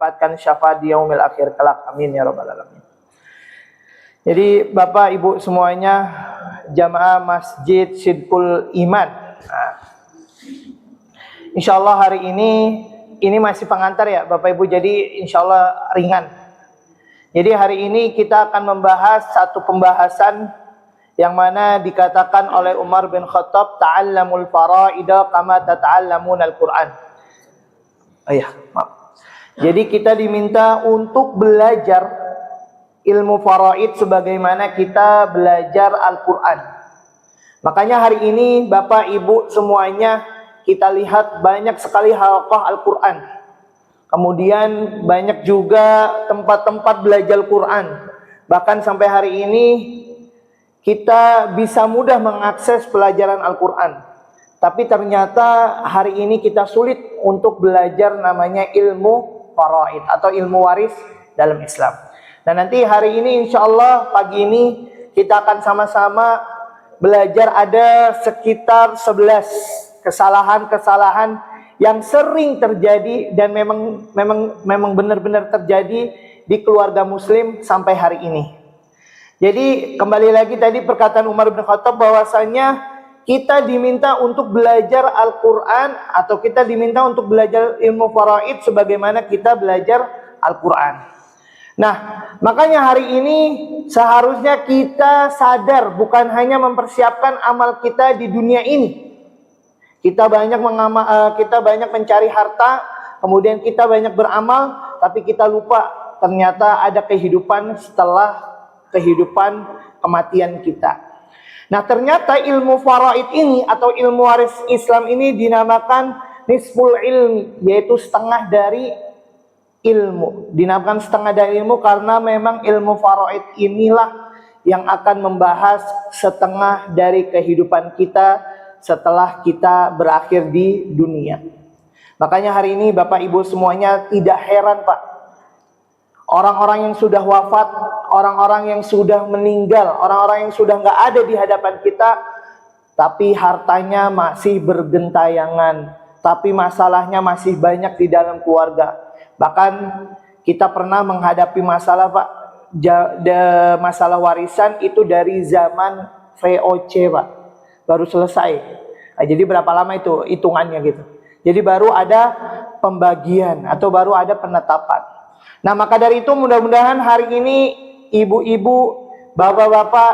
mendapatkan syafaat di yaumil akhir kelak. Amin ya rabbal alamin. Jadi Bapak Ibu semuanya, jamaah Masjid Sidqul Iman. Nah, insyaallah hari ini masih pengantar ya Bapak Ibu, jadi insyaallah ringan. Jadi hari ini kita akan membahas satu pembahasan yang mana dikatakan oleh Umar bin Khattab, ta'allamul fara'ida kama tata'allamunal Qur'an. Maaf. Jadi kita diminta untuk belajar ilmu faraid sebagaimana kita belajar Al-Quran. Makanya hari ini Bapak Ibu semuanya, kita lihat banyak sekali halaqah Al-Quran. Kemudian banyak juga tempat-tempat belajar Al-Quran. Bahkan sampai hari ini kita bisa mudah mengakses pelajaran Al-Quran. Tapi ternyata hari ini kita sulit untuk belajar namanya ilmu faraid atau ilmu waris dalam Islam. Dan nanti hari ini insya Allah pagi ini kita akan sama-sama belajar ada sekitar 11 kesalahan-kesalahan yang sering terjadi dan memang benar-benar terjadi di keluarga muslim sampai hari ini. Jadi kembali lagi tadi perkataan Umar bin Khattab bahwasanya kita diminta untuk belajar Al-Quran atau kita diminta untuk belajar ilmu faraid sebagaimana kita belajar Al-Quran. Nah, makanya hari ini seharusnya kita sadar bukan hanya mempersiapkan amal kita di dunia ini. Kita banyak mencari harta, kemudian kita banyak beramal, tapi kita lupa ternyata ada kehidupan setelah kehidupan kematian kita. Nah, ternyata ilmu faraid ini atau ilmu waris Islam ini dinamakan nisful ilmi, yaitu setengah dari ilmu. Dinamakan setengah dari ilmu karena memang ilmu faraid inilah yang akan membahas setengah dari kehidupan kita setelah kita berakhir di dunia. Makanya hari ini Bapak Ibu semuanya tidak heran Pak, orang-orang yang sudah wafat, orang-orang yang sudah meninggal, orang-orang yang sudah nggak ada di hadapan kita, tapi hartanya masih bergentayangan, tapi masalahnya masih banyak di dalam keluarga. Bahkan kita pernah menghadapi masalah Pak, masalah warisan itu dari zaman VOC Pak, baru selesai. Nah, jadi berapa lama itu hitungannya gitu. Jadi baru ada pembagian atau baru ada penetapan. Nah, maka dari itu mudah-mudahan hari ini ibu-ibu, bapak-bapak,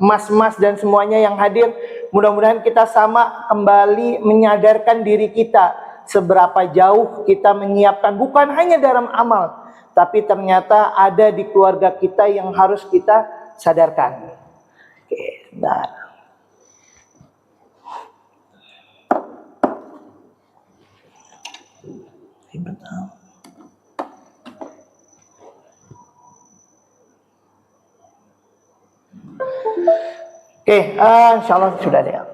mas-mas dan semuanya yang hadir, mudah-mudahan kita sama kembali menyadarkan diri kita seberapa jauh kita menyiapkan bukan hanya dalam amal, tapi ternyata ada di keluarga kita yang harus kita sadarkan. Oke, bentar. Oke, insya Allah sudah ada.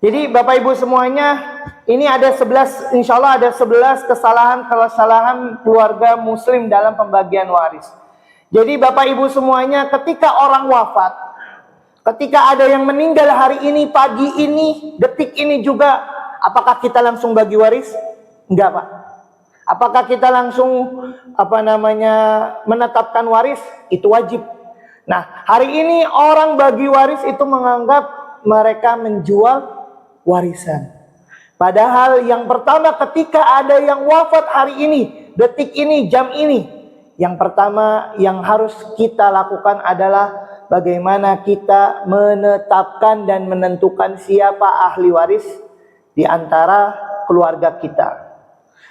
Jadi Bapak Ibu semuanya, ini ada 11, insya Allah ada 11 kesalahan keluarga muslim dalam pembagian waris. Jadi Bapak Ibu semuanya, ketika orang wafat, ketika ada yang meninggal hari ini, pagi ini, detik ini juga, apakah kita langsung bagi waris? Enggak Pak. Apakah kita langsung menetapkan waris? Itu wajib. Nah, hari ini orang bagi waris itu menganggap mereka menjual warisan. Padahal yang pertama ketika ada yang wafat hari ini, detik ini, jam ini, yang pertama yang harus kita lakukan adalah bagaimana kita menetapkan dan menentukan siapa ahli waris di antara keluarga kita.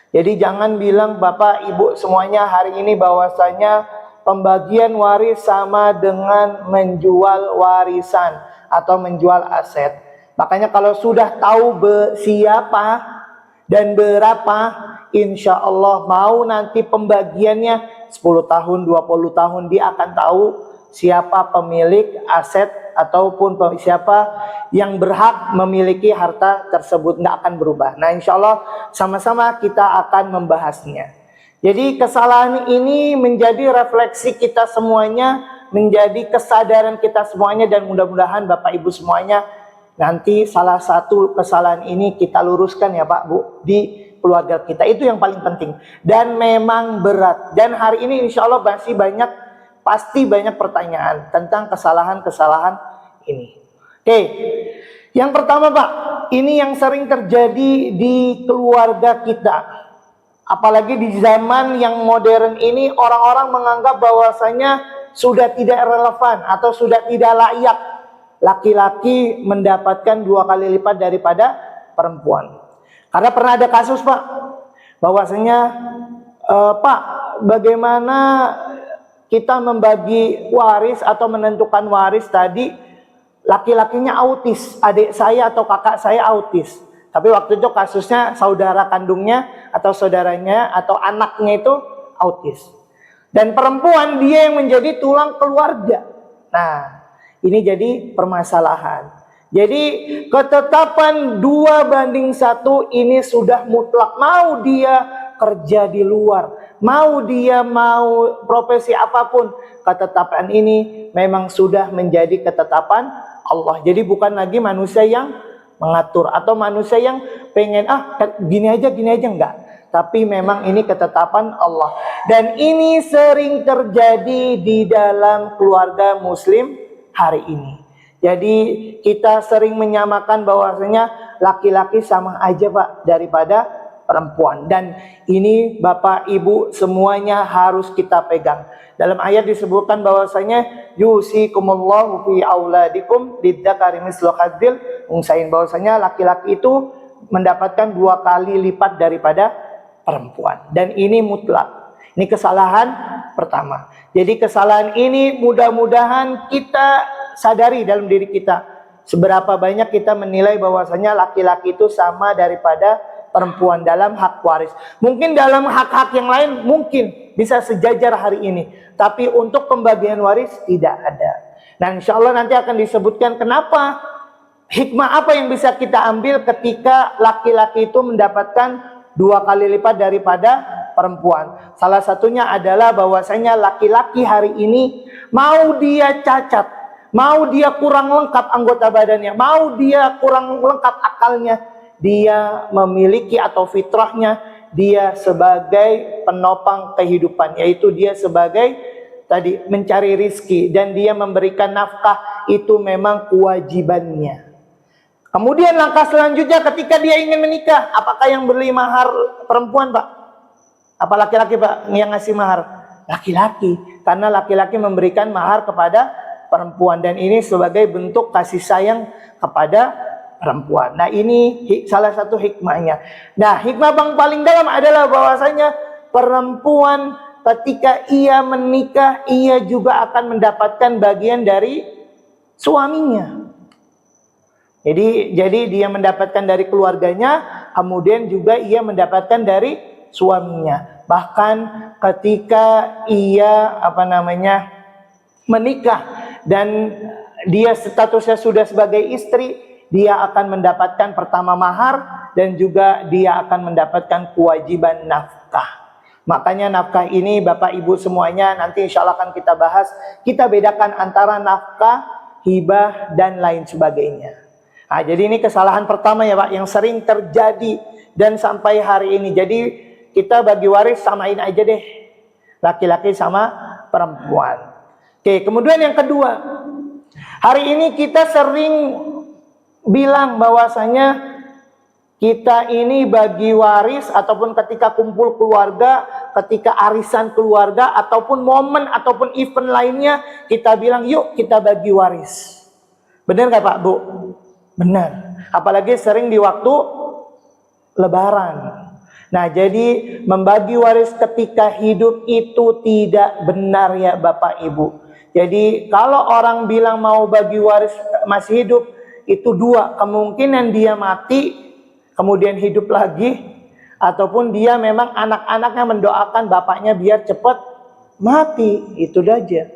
Jadi jangan bilang Bapak Ibu semuanya hari ini bahwasanya pembagian waris sama dengan menjual warisan atau menjual aset. Makanya kalau sudah tahu siapa dan berapa, insya Allah mau nanti pembagiannya 10 tahun, 20 tahun, dia akan tahu siapa pemilik aset ataupun siapa yang berhak memiliki harta tersebut, nggak akan berubah. Nah insya Allah sama-sama kita akan membahasnya. Jadi kesalahan ini menjadi refleksi kita semuanya, menjadi kesadaran kita semuanya, dan mudah-mudahan Bapak Ibu semuanya nanti salah satu kesalahan ini kita luruskan ya Pak Bu di keluarga kita. Itu yang paling penting. Dan memang berat. Dan hari ini insya Allah pasti banyak pertanyaan tentang kesalahan-kesalahan ini. Oke, yang pertama Pak, ini yang sering terjadi di keluarga kita. Apalagi di zaman yang modern ini, orang-orang menganggap bahwasanya sudah tidak relevan atau sudah tidak layak laki-laki mendapatkan 2 kali lipat daripada perempuan. Karena pernah ada kasus Pak, bahwasanya Pak, bagaimana kita membagi waris atau menentukan waris tadi, laki-lakinya autis, adik saya atau kakak saya autis. Tapi waktu itu kasusnya saudara kandungnya atau saudaranya atau anaknya itu autis. Dan perempuan dia yang menjadi tulang keluarga. Nah, ini jadi permasalahan. Jadi ketetapan 2:1 ini sudah mutlak. Mau dia kerja di luar, mau profesi apapun, ketetapan ini memang sudah menjadi ketetapan Allah. Jadi bukan lagi manusia yang mengatur atau manusia yang pengen gini aja enggak. Tapi memang ini ketetapan Allah. Dan ini sering terjadi di dalam keluarga muslim hari ini. Jadi kita sering menyamakan bahwasanya laki-laki sama aja Pak daripada perempuan. Dan ini Bapak Ibu semuanya harus kita pegang. Dalam ayat disebutkan bahwasanya yusikumullahu fi auladikum lidzakari mislu hadzil unsayain, bahwasanya laki-laki itu mendapatkan 2 kali lipat daripada perempuan. Dan ini mutlak. Ini kesalahan pertama. Jadi kesalahan ini mudah-mudahan kita sadari dalam diri kita. Seberapa banyak kita menilai bahwasanya laki-laki itu sama daripada perempuan dalam hak waris. Mungkin dalam hak-hak yang lain mungkin bisa sejajar hari ini, tapi untuk pembagian waris tidak ada. Nah, insya Allah nanti akan disebutkan kenapa, hikmah apa yang bisa kita ambil ketika laki-laki itu mendapatkan 2 kali lipat daripada perempuan. Salah satunya adalah bahwasanya laki-laki hari ini mau dia cacat, mau dia kurang lengkap anggota badannya, mau dia kurang lengkap akalnya, dia memiliki atau fitrahnya dia sebagai penopang kehidupan, yaitu dia sebagai tadi mencari rizki dan dia memberikan nafkah, itu memang kewajibannya. Kemudian langkah selanjutnya ketika dia ingin menikah, apakah yang beri mahar perempuan Pak? Apa laki-laki Pak yang ngasih mahar? Laki-laki, karena laki-laki memberikan mahar kepada perempuan, dan ini sebagai bentuk kasih sayang kepada perempuan. Nah, ini salah satu hikmahnya. Nah, hikmah yang paling dalam adalah bahwasanya perempuan ketika ia menikah, ia juga akan mendapatkan bagian dari suaminya. Jadi dia mendapatkan dari keluarganya, kemudian juga ia mendapatkan dari suaminya. Bahkan ketika ia menikah dan dia statusnya sudah sebagai istri, dia akan mendapatkan pertama mahar dan juga dia akan mendapatkan kewajiban nafkah. Makanya nafkah ini Bapak Ibu semuanya nanti insya Allah akan kita bahas. Kita bedakan antara nafkah, hibah dan lain sebagainya. Nah, jadi ini kesalahan pertama ya Pak yang sering terjadi dan sampai hari ini. Jadi kita bagi waris samain aja deh, laki-laki sama perempuan. Oke, kemudian yang kedua, hari ini kita sering bilang bahwasanya kita ini bagi waris ataupun ketika kumpul keluarga, ketika arisan keluarga ataupun momen ataupun event lainnya, kita bilang yuk kita bagi waris. Benar nggak Pak Bu? Benar. Apalagi sering di waktu Lebaran. Nah, jadi membagi waris ketika hidup itu tidak benar ya Bapak Ibu. Jadi kalau orang bilang mau bagi waris masih hidup, itu 2, kemungkinan dia mati kemudian hidup lagi, ataupun dia memang anak-anaknya mendoakan bapaknya biar cepat mati, itu aja.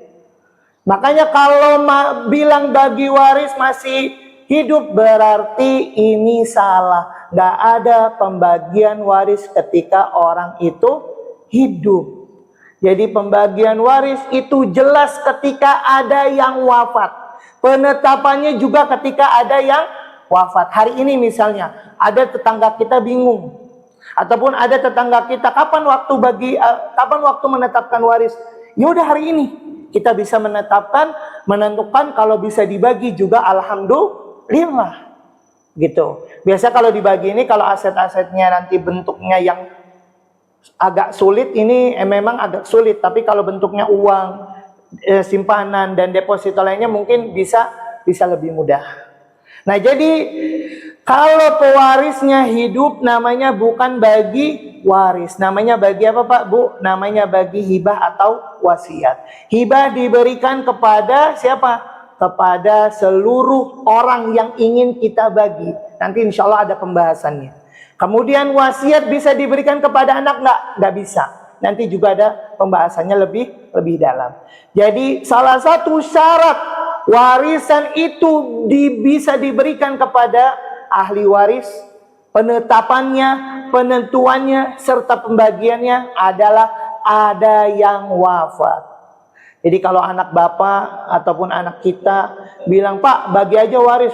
Makanya kalau bilang bagi waris masih hidup berarti ini salah. Gak ada pembagian waris ketika orang itu hidup. Jadi pembagian waris itu jelas ketika ada yang wafat. Penetapannya juga ketika ada yang wafat. Hari ini misalnya ada tetangga kita bingung. Ataupun ada tetangga kita, kapan waktu menetapkan waris? Ya udah hari ini kita bisa menentukan kalau bisa dibagi juga alhamdulillah. Gitu. Biasa kalau dibagi ini kalau aset-asetnya nanti bentuknya yang agak sulit, ini memang agak sulit, tapi kalau bentuknya uang, simpanan dan deposito lainnya mungkin bisa lebih mudah. Nah, jadi kalau pewarisnya hidup namanya bukan bagi waris. Namanya bagi apa Pak Bu? Namanya bagi hibah atau wasiat. Hibah diberikan kepada siapa? Kepada seluruh orang yang ingin kita bagi. Nanti insya Allah ada pembahasannya. Kemudian wasiat bisa diberikan kepada anak? Nggak bisa. Nanti juga ada pembahasannya lebih dalam. Jadi salah satu syarat warisan itu bisa diberikan kepada ahli waris, penetapannya, penentuannya, serta pembagiannya adalah ada yang wafat. Jadi kalau anak bapak ataupun anak kita bilang, Pak bagi aja waris,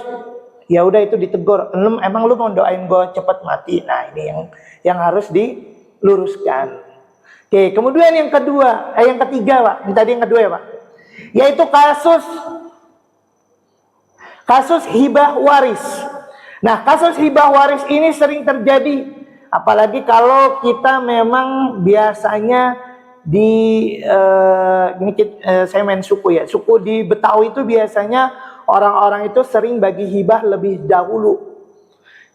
ya udah itu ditegur. Emang lu mau doain gue cepet mati? Nah ini yang harus diluruskan. Oke, kemudian yang ketiga Pak, tadi yang kedua ya Pak, yaitu kasus hibah waris. Nah, kasus hibah waris ini sering terjadi, apalagi kalau kita memang biasanya saya main suku ya. Suku di Betawi itu biasanya orang-orang itu sering bagi hibah lebih dahulu.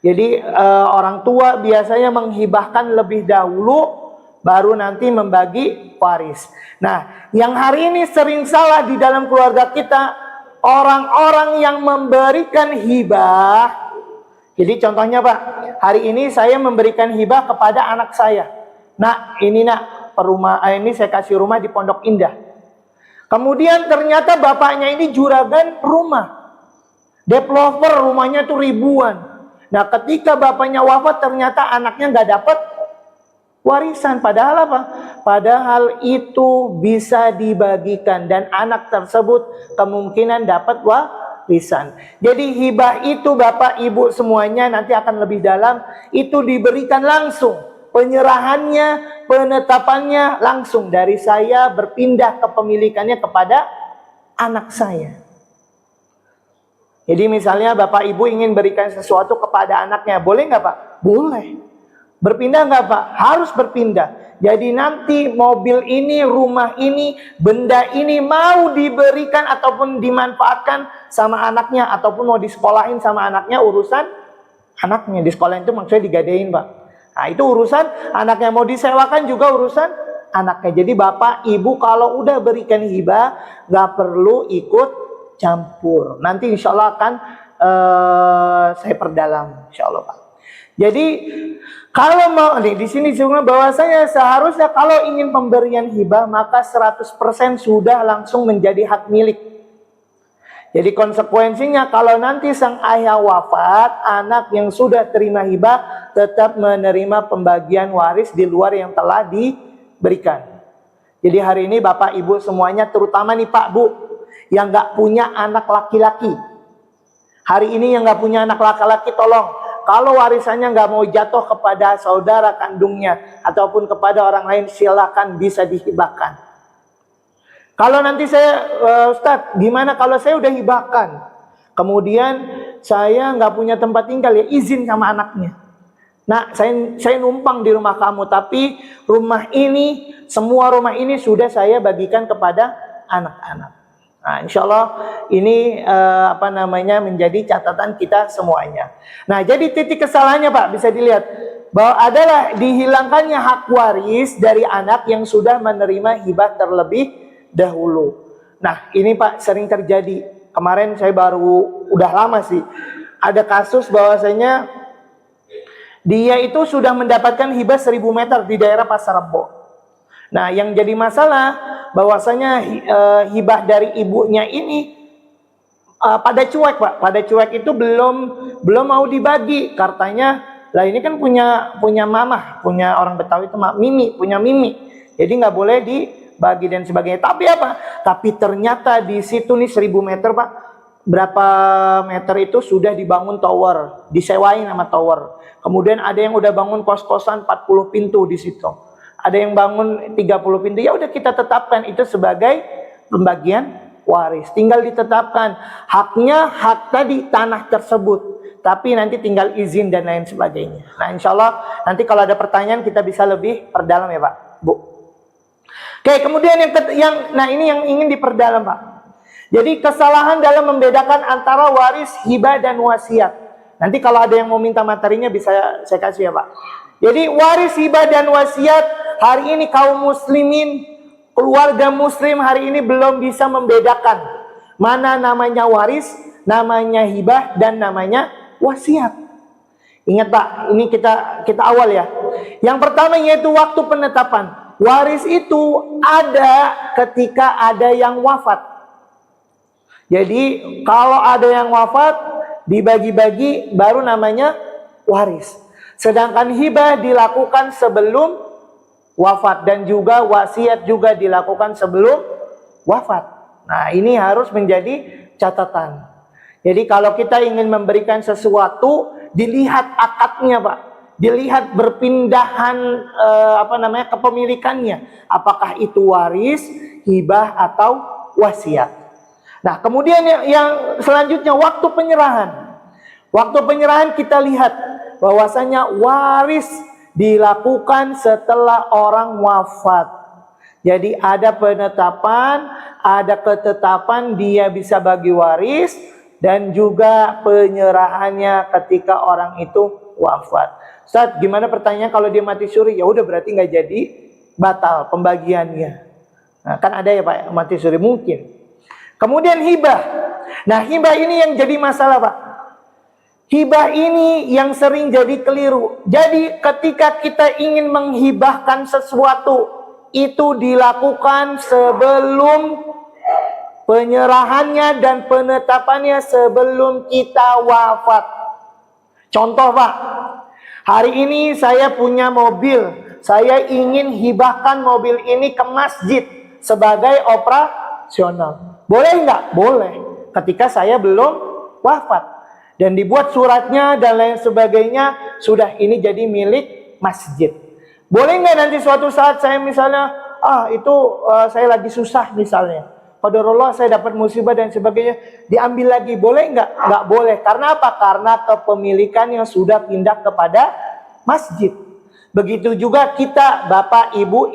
Jadi orang tua biasanya menghibahkan lebih dahulu, baru nanti membagi waris. Nah, yang hari ini sering salah di dalam keluarga kita, orang-orang yang memberikan hibah. Jadi contohnya Pak, hari ini saya memberikan hibah kepada anak saya. Nah, ini ini saya kasih rumah di Pondok Indah. Kemudian ternyata bapaknya ini juragan rumah, developer, rumahnya tuh ribuan. Nah, ketika bapaknya wafat ternyata anaknya nggak dapat warisan. Padahal apa? Padahal itu bisa dibagikan dan anak tersebut kemungkinan dapat warisan. Jadi hibah itu Bapak Ibu semuanya nanti akan lebih dalam, itu diberikan langsung. Penyerahannya, penetapannya langsung dari saya berpindah kepemilikannya kepada anak saya. Jadi misalnya Bapak Ibu ingin berikan sesuatu kepada anaknya, boleh nggak Pak? Boleh. Berpindah nggak Pak? Harus berpindah. Jadi nanti mobil ini, rumah ini, benda ini mau diberikan ataupun dimanfaatkan sama anaknya, ataupun mau disekolahin sama anaknya, urusan anaknya. Di sekolah itu maksudnya digadein Pak. Nah itu urusan anaknya, mau disewakan juga urusan anaknya. Jadi Bapak Ibu kalau udah berikan hibah nggak perlu ikut campur. Nanti insya Allah akan saya perdalam insya Allah Pak. Jadi kalau mau di sini sebenarnya bahwasanya seharusnya kalau ingin pemberian hibah maka 100% sudah langsung menjadi hak milik. Jadi konsekuensinya kalau nanti sang ayah wafat, anak yang sudah terima hibah tetap menerima pembagian waris di luar yang telah diberikan. Jadi hari ini Bapak Ibu semuanya, terutama nih Pak Bu yang nggak punya anak laki-laki. Hari ini yang nggak punya anak laki-laki, tolong. Kalau warisannya nggak mau jatuh kepada saudara kandungnya ataupun kepada orang lain, silakan bisa dihibahkan. Kalau nanti saya, Ustadz, gimana kalau saya udah hibahkan, kemudian saya nggak punya tempat tinggal, ya izin sama anaknya. Nah, saya numpang di rumah kamu, tapi semua rumah ini sudah saya bagikan kepada anak-anak. Nah, insya Allah ini menjadi catatan kita semuanya. Nah, jadi titik kesalahannya Pak bisa dilihat bahwa adalah dihilangkannya hak waris dari anak yang sudah menerima hibah terlebih dahulu. Nah, ini Pak sering terjadi. Kemarin saya udah lama sih, ada kasus bahwasanya dia itu sudah mendapatkan hibah 1000 meter di daerah Pasar Rebo. Nah, yang jadi masalah bahwasanya hibah dari ibunya ini pada cuek Pak. Pada cuek itu belum mau dibagi. Katanya, lah ini kan punya mamah, punya orang Betawi itu punya Mimi. Jadi nggak boleh dibagi dan sebagainya. Tapi apa? Tapi ternyata di situ nih 1000 meter Pak, berapa meter itu sudah dibangun tower, disewain sama tower. Kemudian ada yang udah bangun kos-kosan 40 pintu di situ. Ada yang bangun 30 pintu. Ya udah kita tetapkan itu sebagai pembagian waris. Tinggal ditetapkan haknya hak tadi tanah tersebut. Tapi nanti tinggal izin dan lain sebagainya. Nah, insya Allah nanti kalau ada pertanyaan kita bisa lebih perdalam ya Pak, Bu. Oke, kemudian nah ini yang ingin diperdalam Pak. Jadi kesalahan dalam membedakan antara waris, hibah dan wasiat. Nanti kalau ada yang mau minta materinya bisa saya kasih ya Pak. Jadi waris, hibah dan wasiat hari ini kaum muslimin, keluarga muslim hari ini belum bisa membedakan mana namanya waris, namanya hibah dan namanya wasiat. Ingat Pak, ini kita awal ya. Yang pertama yaitu waktu penetapan. Waris itu ada ketika ada yang wafat. Jadi kalau ada yang wafat dibagi-bagi baru namanya waris. Sedangkan hibah dilakukan sebelum wafat dan juga wasiat juga dilakukan sebelum wafat. Nah, ini harus menjadi catatan. Jadi kalau kita ingin memberikan sesuatu, dilihat akadnya, Pak. Dilihat berpindahan kepemilikannya. Apakah itu waris, hibah atau wasiat. Nah, kemudian yang selanjutnya waktu penyerahan. Waktu penyerahan kita lihat bahwasanya waris dilakukan setelah orang wafat. Jadi ada penetapan, ada ketetapan dia bisa bagi waris dan juga penyerahannya ketika orang itu wafat. Ustaz, gimana pertanyaan kalau dia mati suri? Ya udah berarti nggak jadi batal pembagiannya. Nah, kan ada ya Pak mati suri mungkin. Kemudian hibah. Nah, hibah ini yang jadi masalah Pak. Hibah ini yang sering jadi keliru. Jadi ketika kita ingin menghibahkan sesuatu, itu dilakukan sebelum penyerahannya dan penetapannya sebelum kita wafat. Contoh Pak, hari ini saya punya mobil, saya ingin hibahkan mobil ini ke masjid sebagai operasional. Boleh nggak? Boleh. Ketika saya belum wafat. Dan dibuat suratnya dan lain sebagainya, sudah ini jadi milik masjid. Boleh nggak nanti suatu saat saya misalnya, saya lagi susah misalnya. Qadarullah saya dapat musibah dan sebagainya, diambil lagi. Boleh nggak? Nggak boleh. Karena apa? Karena kepemilikan yang sudah pindah kepada masjid. Begitu juga kita, Bapak, Ibu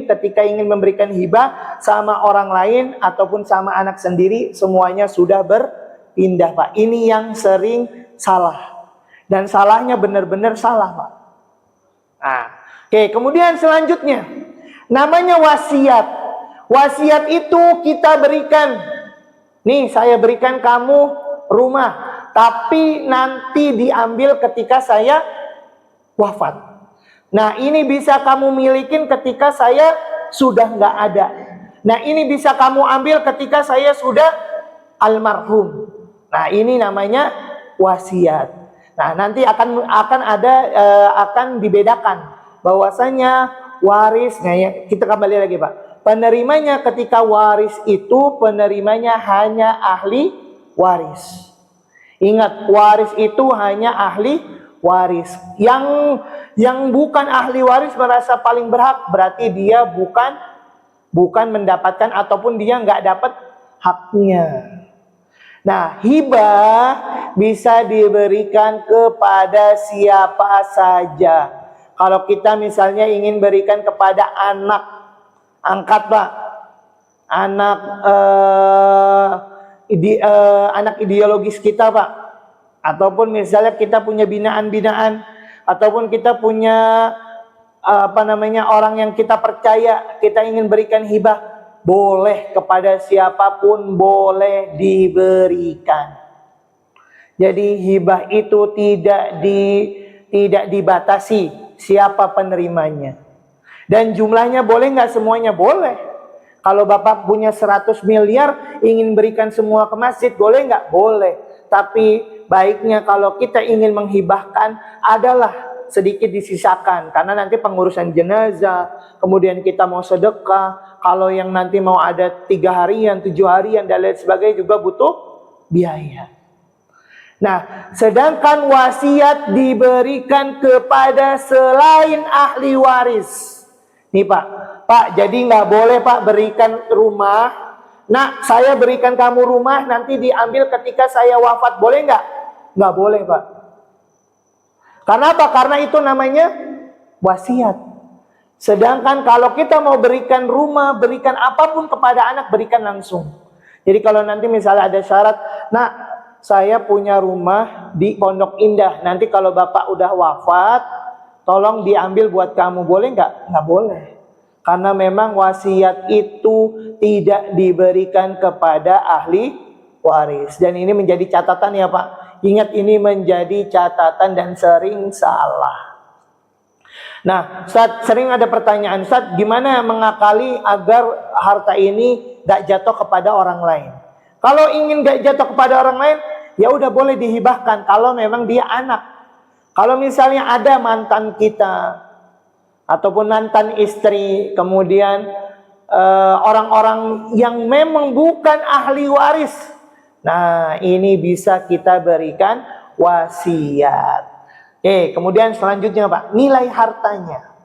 ketika ingin memberikan hibah sama orang lain ataupun sama anak sendiri, semuanya sudah berpindah, Pak. Ini yang sering salah. Dan salahnya benar-benar salah, Pak. Nah, oke, kemudian selanjutnya namanya wasiat. Wasiat itu kita berikan. Nih, saya berikan kamu rumah, tapi nanti diambil ketika saya wafat. Nah, ini bisa kamu milikin ketika saya sudah nggak ada. Nah, ini bisa kamu ambil ketika saya sudah almarhum. Nah, ini namanya wasiat. Nah, nanti akan dibedakan bahwasanya waris. Nah, kita kembali lagi, Pak. Penerimanya ketika waris itu penerimanya hanya ahli waris. Ingat, waris itu hanya ahli waris. Yang bukan ahli waris merasa paling berhak, berarti dia bukan mendapatkan ataupun dia nggak dapat haknya. Nah, hibah bisa diberikan kepada siapa saja. Kalau kita misalnya ingin berikan kepada anak angkat, Pak, anak ideologis kita, Pak, ataupun misalnya kita punya binaan-binaan, ataupun kita punya orang yang kita percaya, kita ingin berikan hibah, boleh kepada siapapun, boleh diberikan. Jadi hibah itu tidak dibatasi siapa penerimanya. Dan jumlahnya boleh nggak semuanya? Boleh. Kalau Bapak punya 100 miliar ingin berikan semua ke masjid, boleh nggak? Boleh. Tapi baiknya kalau kita ingin menghibahkan adalah sedikit disisakan. Karena nanti pengurusan jenazah, kemudian kita mau sedekah, kalau yang nanti mau ada 3 harian, 7 harian dan lain sebagainya juga butuh biaya. Nah, sedangkan wasiat diberikan kepada selain ahli waris. Nih Pak, jadi nggak boleh Pak berikan rumah. Nah, saya berikan kamu rumah, nanti diambil ketika saya wafat, boleh nggak? Nggak boleh Pak. Karena apa? Karena itu namanya wasiat. Sedangkan kalau kita mau berikan rumah, berikan apapun kepada anak, berikan langsung. Jadi kalau nanti misalnya ada syarat, nah saya punya rumah di Pondok Indah, nanti kalau bapak udah wafat, tolong diambil buat kamu, boleh nggak? Nggak boleh. Karena memang wasiat itu tidak diberikan kepada ahli waris. Dan ini menjadi catatan ya Pak. Ingat, ini menjadi catatan dan sering salah. Nah, Ustaz, sering ada pertanyaan, Ustaz, gimana mengakali agar harta ini gak jatuh kepada orang lain? Kalau ingin gak jatuh kepada orang lain, ya udah boleh dihibahkan kalau memang dia anak. Kalau misalnya ada mantan kita ataupun mantan istri, kemudian orang-orang yang memang bukan ahli waris, nah ini bisa kita berikan wasiat. Oke, kemudian selanjutnya Pak, nilai hartanya.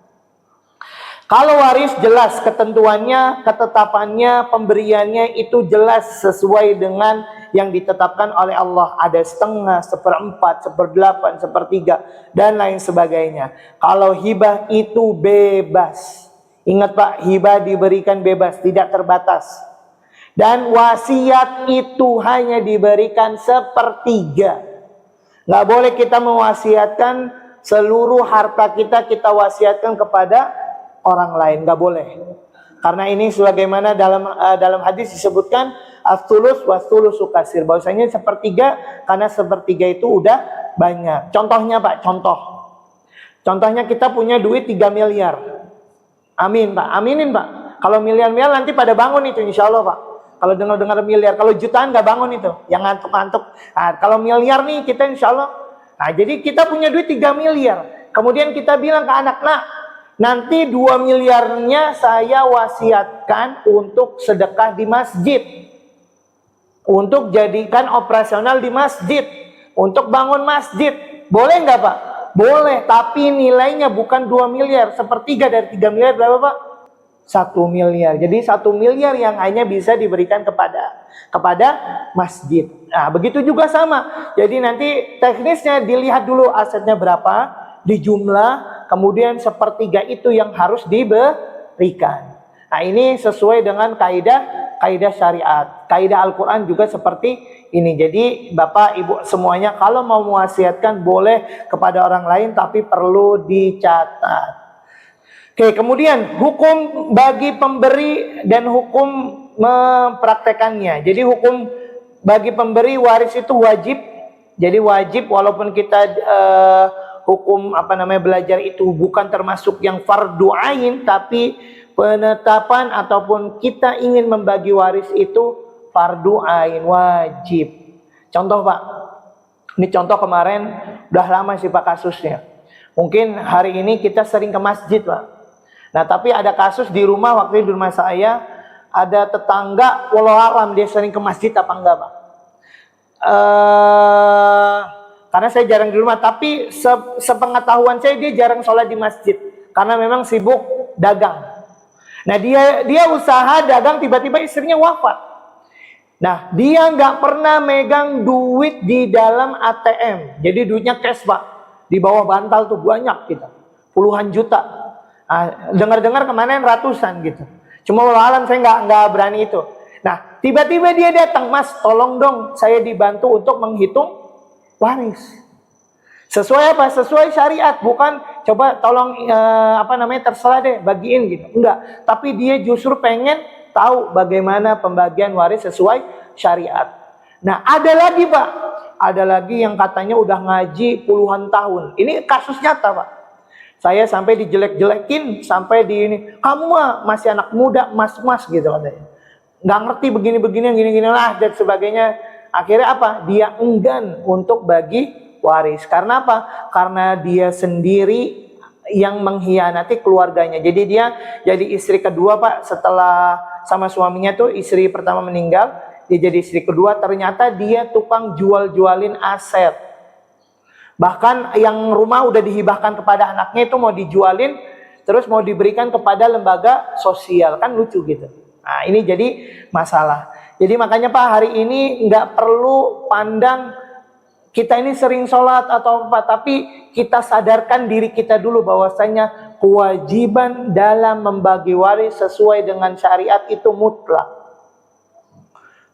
Kalau waris jelas ketentuannya, ketetapannya, pemberiannya itu jelas sesuai dengan yang ditetapkan oleh Allah. Ada setengah, seperempat, seperdelapan, sepertiga, dan lain sebagainya. Kalau hibah itu bebas. Ingat Pak, hibah diberikan bebas, tidak terbatas. Dan wasiat itu hanya diberikan sepertiga. Nggak boleh kita mewasiatkan seluruh harta kita wasiatkan kepada orang lain, nggak boleh. Karena ini sebagaimana dalam hadis disebutkan as-sulus was-sulusu kasir, bahwasanya sepertiga, karena sepertiga itu udah banyak. Contohnya Pak, contohnya kita punya duit 3 miliar. Amin Pak, aminin Pak. Kalau miliar-miliar nanti pada bangun itu insya Allah Pak. Kalau dengar miliar, kalau jutaan nggak bangun itu, yang ngantuk-ngantuk. Nah, kalau miliar nih kita insya Allah. Nah, jadi kita punya duit 3 miliar. Kemudian kita bilang ke anak, nah nanti 2 miliarnya saya wasiatkan untuk sedekah di masjid. Untuk jadikan operasional di masjid. Untuk bangun masjid. Boleh nggak Pak? Boleh, tapi nilainya bukan 2 miliar. Sepertiga dari 3 miliar berapa Pak? 1 miliar. Jadi 1 miliar yang hanya bisa diberikan kepada masjid. Nah, begitu juga sama. Jadi nanti teknisnya dilihat dulu asetnya berapa, dijumlah, kemudian sepertiga itu yang harus diberikan. Nah, ini sesuai dengan kaidah syariat. Kaidah Al-Qur'an juga seperti ini. Jadi Bapak Ibu semuanya kalau mau mewasiatkan boleh kepada orang lain, tapi perlu dicatat. Oke, kemudian hukum bagi pemberi dan hukum mempraktekannya. Jadi hukum bagi pemberi waris itu wajib. Jadi wajib walaupun kita hukum belajar itu bukan termasuk yang fardu ain, tapi penetapan ataupun kita ingin membagi waris itu fardu ain, wajib. Contoh Pak, ini contoh kemarin, udah lama sih Pak kasusnya. Mungkin hari ini kita sering ke masjid Pak. Nah tapi ada kasus di rumah, waktu di rumah saya ada tetangga, walau alam dia sering ke masjid apa enggak Pak? Karena saya jarang di rumah, tapi sepengetahuan saya dia jarang sholat di masjid karena memang sibuk dagang. Nah dia usaha dagang, tiba-tiba istrinya wafat. Nah dia nggak pernah megang duit di dalam ATM, jadi duitnya cash Pak, di bawah bantal tuh banyak gitu, puluhan juta. Dengar-dengar kemarin ratusan gitu. Cuma walau saya nggak berani itu. Nah tiba-tiba dia datang, Mas tolong dong saya dibantu untuk menghitung waris. Sesuai apa? Sesuai syariat, bukan coba tolong terserah deh bagiin gitu. Enggak, tapi dia justru pengen tahu bagaimana pembagian waris sesuai syariat. Nah ada lagi Pak, ada lagi yang katanya udah ngaji puluhan tahun. Ini kasus nyata Pak. Saya sampai dijelek-jelekin, sampai di ini, kamu mah masih anak muda, mas-mas gitu katanya. Nggak ngerti begini-begini, gini-gini lah, dan sebagainya. Akhirnya apa? Dia enggan untuk bagi waris. Karena apa? Karena dia sendiri yang mengkhianati keluarganya. Jadi dia jadi istri kedua Pak, setelah sama suaminya tuh istri pertama meninggal, dia jadi istri kedua, ternyata dia tukang jual-jualin aset. Bahkan yang rumah udah dihibahkan kepada anaknya itu mau dijualin, terus mau diberikan kepada lembaga sosial. Kan lucu gitu. Nah ini jadi masalah. Jadi makanya Pak, hari ini nggak perlu pandang kita ini sering sholat atau apa, tapi kita sadarkan diri kita dulu bahwasanya kewajiban dalam membagi waris sesuai dengan syariat itu mutlak.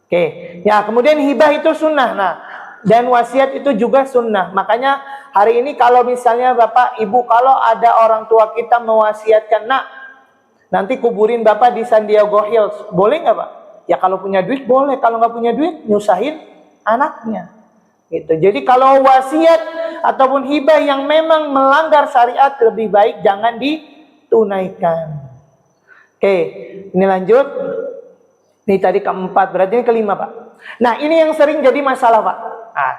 Oke, ya kemudian hibah itu sunnah. Nah, dan wasiat itu juga sunnah. Makanya hari ini kalau misalnya Bapak Ibu, kalau ada orang tua kita mewasiatkan, nak, nanti kuburin Bapak di San Diego Hills, boleh nggak Pak? Ya kalau punya duit boleh, kalau nggak punya duit nyusahin anaknya. Gitu. Jadi kalau wasiat ataupun hibah yang memang melanggar syariat, lebih baik jangan ditunaikan. Oke, ini lanjut. Ini tadi keempat, berarti ini kelima Pak. Nah ini yang sering jadi masalah Pak. Nah,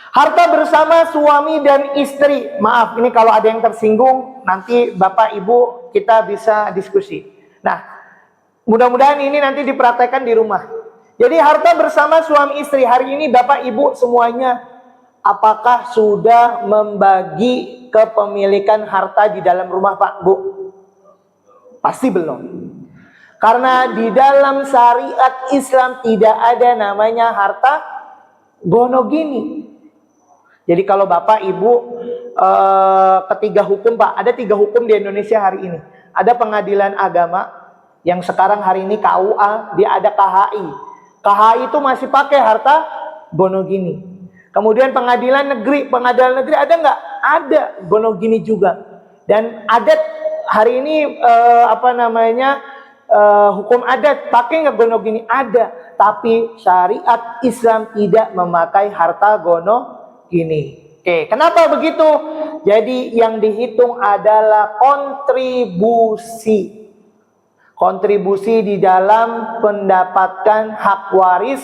harta bersama suami dan istri. Maaf, ini kalau ada yang tersinggung, nanti Bapak Ibu kita bisa diskusi. Nah, mudah-mudahan ini nanti dipraktekkan di rumah. Jadi harta bersama suami istri, hari ini Bapak Ibu semuanya, apakah sudah membagi kepemilikan harta di dalam rumah Pak Bu? Pasti belum. Karena di dalam syariat Islam tidak ada namanya harta gonogini. Jadi kalau Bapak Ibu ketiga hukum Pak, ada 3 hukum di Indonesia hari ini. Ada pengadilan agama yang sekarang hari ini KUA, dia ada KHI. KHI itu masih pakai harta gonogini. Kemudian pengadilan negeri ada nggak? Ada gonogini juga. Dan adat hari ini hukum adat pakai nggak gonogini? Ada. Tapi syariat Islam tidak memakai harta gonogini. Oke, kenapa begitu? Jadi yang dihitung adalah kontribusi. Kontribusi di dalam mendapatkan hak waris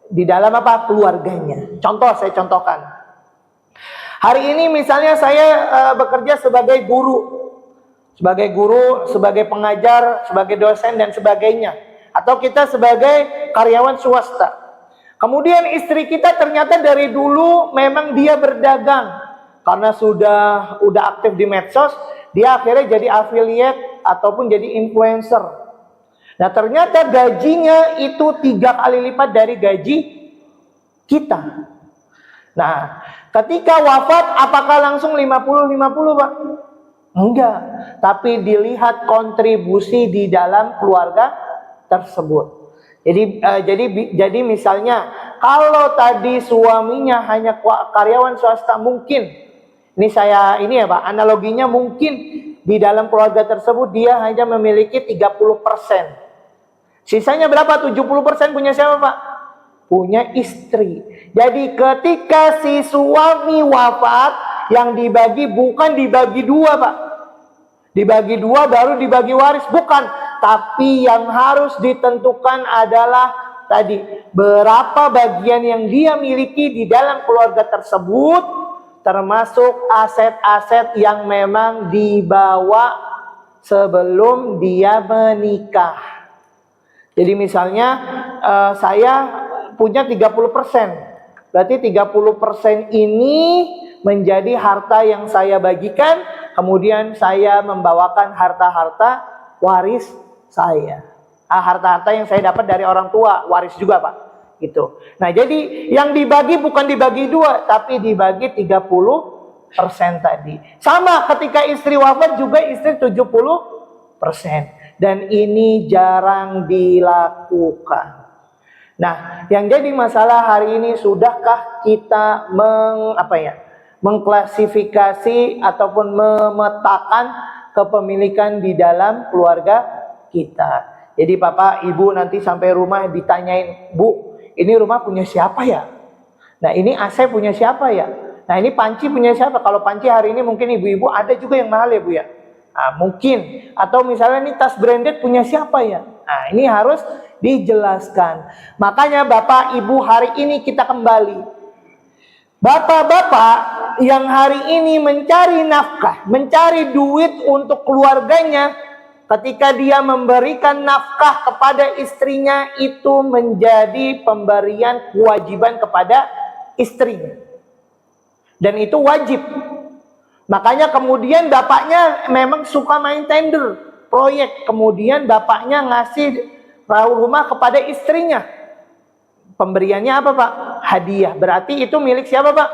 di dalam apa? Keluarganya. Contoh, saya contohkan. Hari ini misalnya saya bekerja sebagai guru, sebagai pengajar, sebagai dosen dan sebagainya. Atau kita sebagai karyawan swasta. Kemudian istri kita ternyata dari dulu memang dia berdagang. Karena udah aktif di medsos, dia akhirnya jadi affiliate ataupun jadi influencer. Nah ternyata gajinya itu 3 kali lipat dari gaji kita. Nah ketika wafat apakah langsung 50-50 Pak? Enggak, tapi dilihat kontribusi di dalam keluarga tersebut. Jadi misalnya kalau tadi suaminya hanya karyawan swasta, mungkin ini ya Pak, analoginya mungkin di dalam keluarga tersebut dia hanya memiliki 30%. Sisanya berapa? 70% punya siapa Pak? Punya istri. Jadi ketika si suami wafat, yang dibagi bukan dibagi 2 Pak. Dibagi 2 baru dibagi waris, bukan. Tapi yang harus ditentukan adalah tadi berapa bagian yang dia miliki di dalam keluarga tersebut, termasuk aset-aset yang memang dibawa sebelum dia menikah. Jadi misalnya saya punya 30%. Berarti 30% ini menjadi harta yang saya bagikan, kemudian saya membawakan harta-harta waris saya. Harta-harta yang saya dapat dari orang tua, waris juga Pak. Gitu. Nah jadi yang dibagi bukan dibagi 2, tapi dibagi 30% tadi. Sama ketika istri wafat juga istri 70%. Dan ini jarang dilakukan. Nah, yang jadi masalah hari ini, sudahkah kita mengklasifikasi ataupun memetakan kepemilikan di dalam keluarga kita? Jadi Bapak Ibu nanti sampai rumah ditanyain, Bu, ini rumah punya siapa ya? Nah ini AC punya siapa ya? Nah ini panci punya siapa? Kalau panci hari ini mungkin ibu-ibu ada juga yang mahal ya Bu ya? Nah, mungkin. Atau misalnya ini tas branded punya siapa ya? Nah ini harus dijelaskan. Makanya Bapak Ibu hari ini kita kembali. Bapak-bapak yang hari ini mencari nafkah, mencari duit untuk keluarganya, ketika dia memberikan nafkah kepada istrinya, itu menjadi pemberian kewajiban kepada istrinya. Dan itu wajib. Makanya kemudian bapaknya memang suka main tender, proyek. Kemudian bapaknya ngasih rumah kepada istrinya. Pemberiannya apa, Pak? Hadiah. Berarti itu milik siapa, Pak?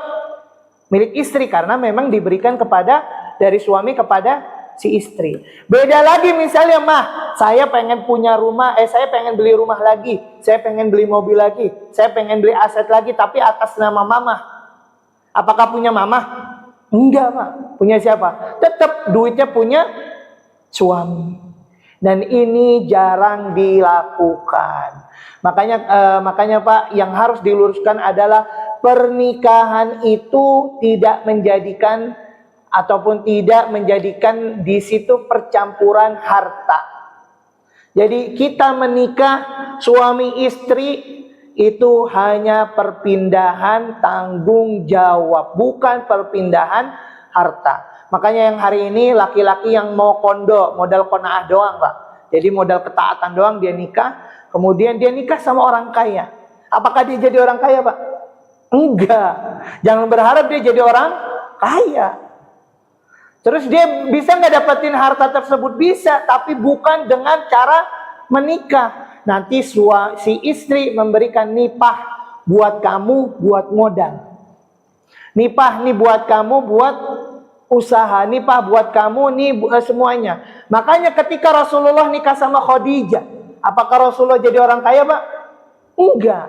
Milik istri, karena memang diberikan kepada dari suami kepada si istri. Beda lagi misalnya, mah, saya pengen punya rumah, saya pengen beli rumah lagi, saya pengen beli mobil lagi, saya pengen beli aset lagi, tapi atas nama mama. Apakah punya mama? Enggak, Pak. Punya siapa? Tetap duitnya punya suami. Dan ini jarang dilakukan. Makanya Pak, yang harus diluruskan adalah pernikahan itu tidak menjadikan ataupun tidak menjadikan di situ percampuran harta. Jadi kita menikah suami istri itu hanya perpindahan tanggung jawab, bukan perpindahan harta. Makanya yang hari ini laki-laki yang mau kondo, modal qanaah doang, Pak. Jadi modal ketaatan doang dia nikah, kemudian dia nikah sama orang kaya. Apakah dia jadi orang kaya, Pak? Enggak. Jangan berharap dia jadi orang kaya. Terus dia bisa nggak dapetin harta tersebut? Bisa, tapi bukan dengan cara menikah. Nanti si istri memberikan nipah buat kamu, buat modal. Nipah nih buat kamu, buat usaha. Nipah buat kamu nih semuanya. Makanya ketika Rasulullah nikah sama Khadijah, apakah Rasulullah jadi orang kaya, Pak? Enggak.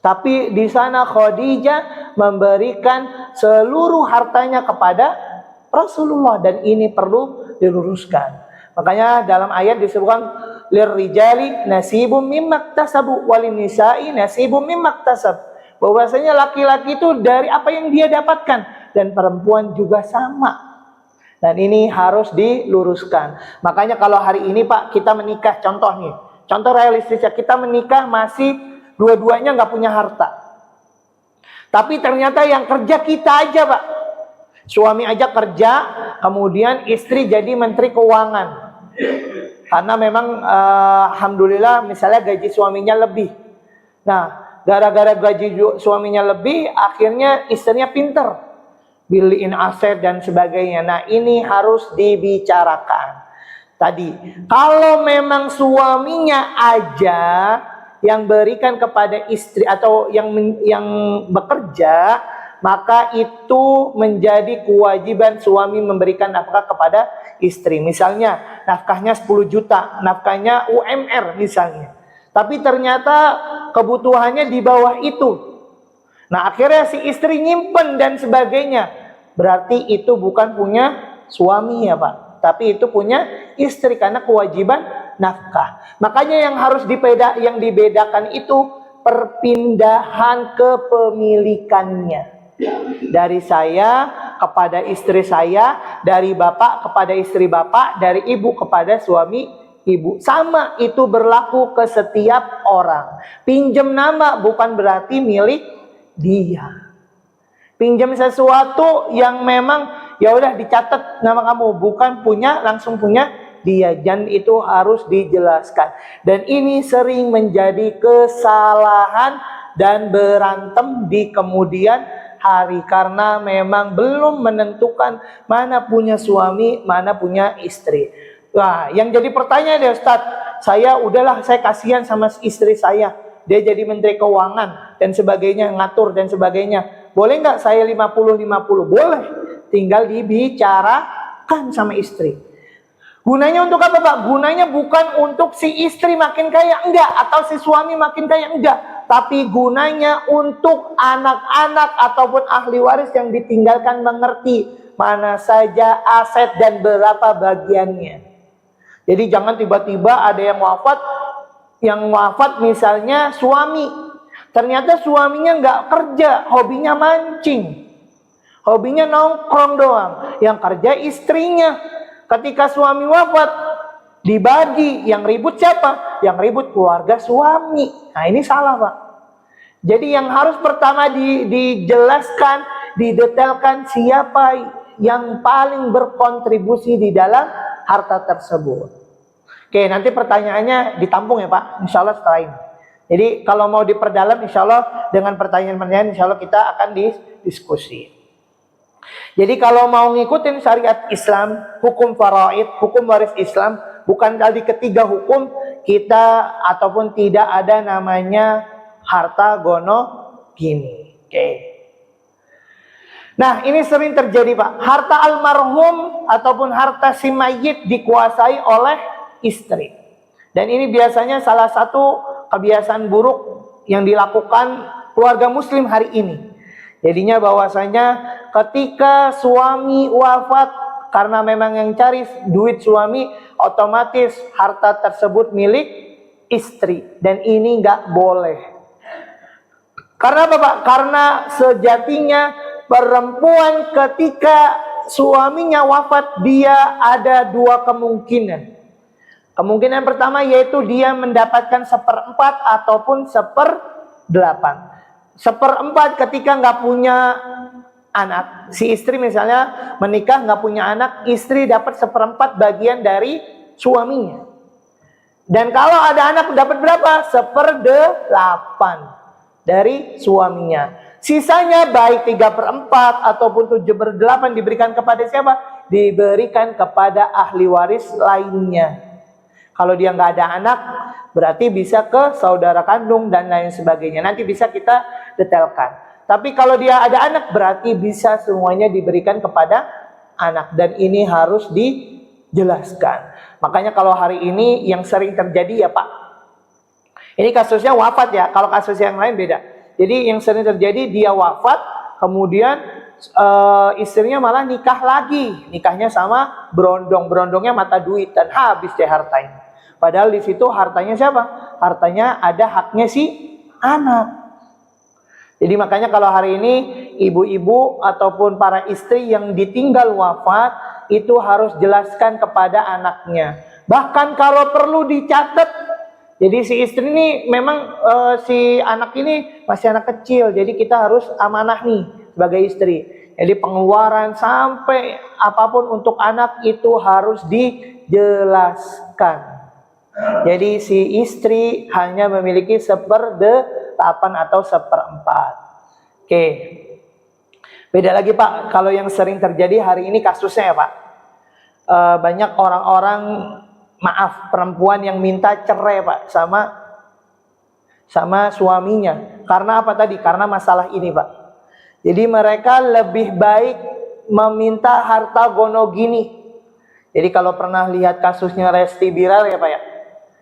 Tapi di sana Khadijah memberikan seluruh hartanya kepada Rasulullah, dan ini perlu diluruskan. Makanya dalam ayat disebutkan lirrijali nasibum mimmaktasabu walinisai nasibum mimmaktasab. Bahwasanya laki-laki itu dari apa yang dia dapatkan, dan perempuan juga sama. Dan ini harus diluruskan. Makanya kalau hari ini, Pak, kita menikah, contoh nih, contoh realistisnya, kita menikah masih dua-duanya nggak punya harta. Tapi ternyata yang kerja kita aja, Pak. Suami aja kerja, kemudian istri jadi menteri keuangan. Karena memang alhamdulillah misalnya gaji suaminya lebih. Nah, gara-gara gaji suaminya lebih, akhirnya istrinya pinter, beliin aset dan sebagainya. Nah, ini harus dibicarakan. Tadi, kalau memang suaminya aja yang berikan kepada istri atau yang bekerja, maka itu menjadi kewajiban suami memberikan nafkah kepada istri. Misalnya nafkahnya 10 juta, nafkahnya UMR misalnya. Tapi ternyata kebutuhannya di bawah itu. Nah, akhirnya si istri nyimpen dan sebagainya. Berarti itu bukan punya suami ya, Pak. Tapi itu punya istri karena kewajiban nafkah. Makanya yang dibedakan itu perpindahan kepemilikannya. Dari saya kepada istri saya, dari bapak kepada istri bapak, dari ibu kepada suami ibu. Sama, itu berlaku ke setiap orang. Pinjam nama bukan berarti milik dia. Pinjam sesuatu yang memang ya udah dicatat nama kamu, bukan punya langsung punya dia. Dan itu harus dijelaskan. Dan ini sering menjadi kesalahan dan berantem di kemudian hari, karena memang belum menentukan mana punya suami, mana punya istri. Wah, yang jadi pertanyaan deh, Ustaz, saya kasihan sama istri saya, dia jadi menteri keuangan dan sebagainya, ngatur dan sebagainya. Boleh nggak saya 50-50? Boleh, tinggal dibicarakan sama istri. Gunanya untuk apa, Pak? Gunanya bukan untuk si istri makin kaya, enggak, atau si suami makin kaya, enggak. Tapi gunanya untuk anak-anak ataupun ahli waris yang ditinggalkan mengerti mana saja aset dan berapa bagiannya. Jadi jangan tiba-tiba ada yang wafat misalnya suami. Ternyata suaminya nggak kerja, hobinya mancing. Hobinya nongkrong doang. Yang kerja istrinya. Ketika suami wafat, dibagi, yang ribut siapa? Yang ribut keluarga suami. Nah, ini salah, Pak. Jadi yang harus pertama dijelaskan, didetailkan siapa yang paling berkontribusi di dalam harta tersebut. Oke, nanti pertanyaannya ditampung ya Pak, insya Allah setelah ini. Jadi kalau mau diperdalam, insya Allah dengan pertanyaan-pertanyaan, insya Allah kita akan diskusi. Jadi kalau mau ngikutin syariat Islam, hukum faraid, hukum waris Islam, bukan tadi ketiga hukum kita ataupun tidak ada namanya harta gono gini. Oke. Nah, ini sering terjadi Pak. Harta almarhum ataupun harta si mayit dikuasai oleh istri. Dan ini biasanya salah satu kebiasaan buruk yang dilakukan keluarga muslim hari ini. Jadinya bahwasanya ketika suami wafat, karena memang yang cari duit suami, otomatis harta tersebut milik istri. Dan ini nggak boleh. Karena apa Pak? Karena sejatinya perempuan ketika suaminya wafat, dia ada dua kemungkinan. Kemungkinan pertama yaitu dia mendapatkan 1/4 ataupun 1/8. 1/4 ketika nggak punya anak. Si istri misalnya menikah nggak punya anak, istri dapat 1/4 bagian dari suaminya. Dan kalau ada anak dapat berapa? 1/8 dari suaminya. Sisanya baik 3/4 ataupun 7/8 diberikan kepada siapa? Diberikan kepada ahli waris lainnya. Kalau dia nggak ada anak, berarti bisa ke saudara kandung dan lain sebagainya. Nanti bisa kita detailkan. Tapi kalau dia ada anak, berarti bisa semuanya diberikan kepada anak. Dan ini harus dijelaskan. Makanya kalau hari ini yang sering terjadi ya Pak. Ini kasusnya wafat ya. Kalau kasus yang lain beda. Jadi yang sering terjadi dia wafat, kemudian istrinya malah nikah lagi. Nikahnya sama berondong. Berondongnya mata duit dan habis deh hartanya. Padahal di situ hartanya siapa? Hartanya ada haknya si anak. Jadi makanya kalau hari ini ibu-ibu ataupun para istri yang ditinggal wafat itu harus jelaskan kepada anaknya. Bahkan kalau perlu dicatat. Jadi si istri ini memang si anak ini masih anak kecil. Jadi kita harus amanah nih sebagai istri. Jadi pengeluaran sampai apapun untuk anak itu harus dijelaskan. Jadi si istri hanya memiliki 1/8 atau 1/4. Oke. Beda lagi Pak, kalau yang sering terjadi hari ini kasusnya ya Pak. Banyak orang-orang, maaf, perempuan yang minta cerai Pak sama suaminya. Karena apa tadi? Karena masalah ini Pak. Jadi mereka lebih baik meminta harta gono gini. Jadi kalau pernah lihat kasusnya Resti Bilar ya Pak ya.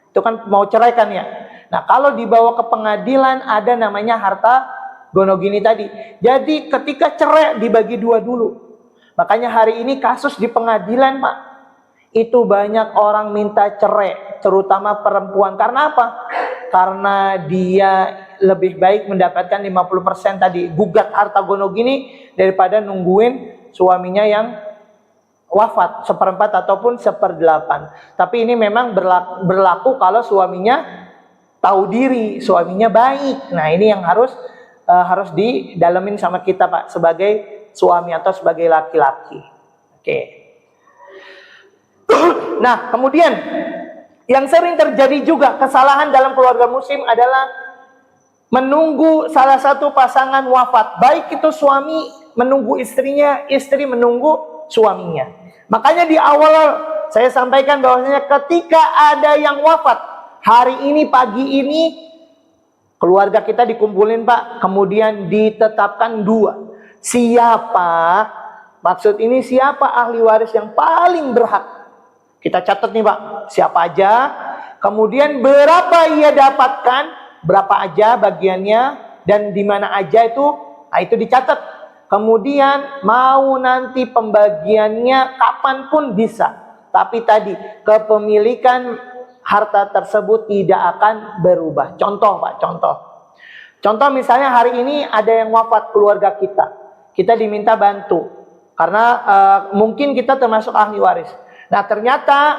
Itu kan mau cerai kan ya. Nah kalau dibawa ke pengadilan ada namanya harta gono gini tadi. Jadi ketika cerai dibagi 2 dulu. Makanya hari ini kasus di pengadilan Pak. Itu banyak orang minta cerai. Terutama perempuan. Karena apa? Karena dia lebih baik mendapatkan 50% tadi. Gugat harta gono gini daripada nungguin suaminya yang wafat 1/4 ataupun 1/8. Tapi ini memang berlaku kalau suaminya tahu diri, suaminya baik. Nah ini yang harus didalemin sama kita Pak sebagai suami atau sebagai laki-laki. Oke. Nah kemudian yang sering terjadi juga kesalahan dalam keluarga muslim adalah menunggu salah satu pasangan wafat. Baik itu suami menunggu istrinya, istri menunggu suaminya. Makanya di awal saya sampaikan bahwasanya ketika ada yang wafat, hari ini pagi ini keluarga kita dikumpulin Pak, kemudian ditetapkan 2. Siapa? Maksud ini siapa ahli waris yang paling berhak? Kita catat nih Pak, siapa aja, kemudian berapa ia dapatkan, berapa aja bagiannya, dan di mana aja itu, nah itu dicatat. Kemudian mau nanti pembagiannya kapanpun bisa. Tapi tadi kepemilikan harta tersebut tidak akan berubah. Contoh Pak, contoh. Contoh misalnya hari ini ada yang wafat keluarga kita. Kita diminta bantu. Karena mungkin kita termasuk ahli waris. Nah ternyata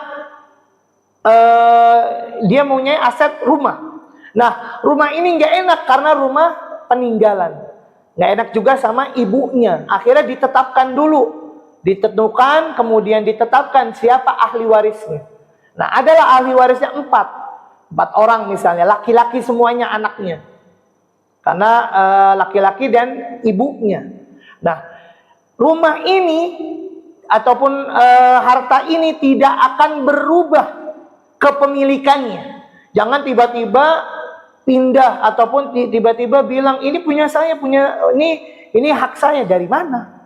dia mempunyai aset rumah. Nah rumah ini nggak enak karena rumah peninggalan. Nggak enak juga sama ibunya. Akhirnya ditetapkan dulu. Ditentukan, kemudian ditetapkan siapa ahli warisnya. Nah, adalah ahli warisnya 4 orang misalnya, laki-laki semuanya anaknya. Karena laki-laki dan ibunya. Nah, rumah ini ataupun harta ini tidak akan berubah kepemilikannya. Jangan tiba-tiba pindah ataupun tiba-tiba bilang ini punya saya, ini hak saya. Dari mana?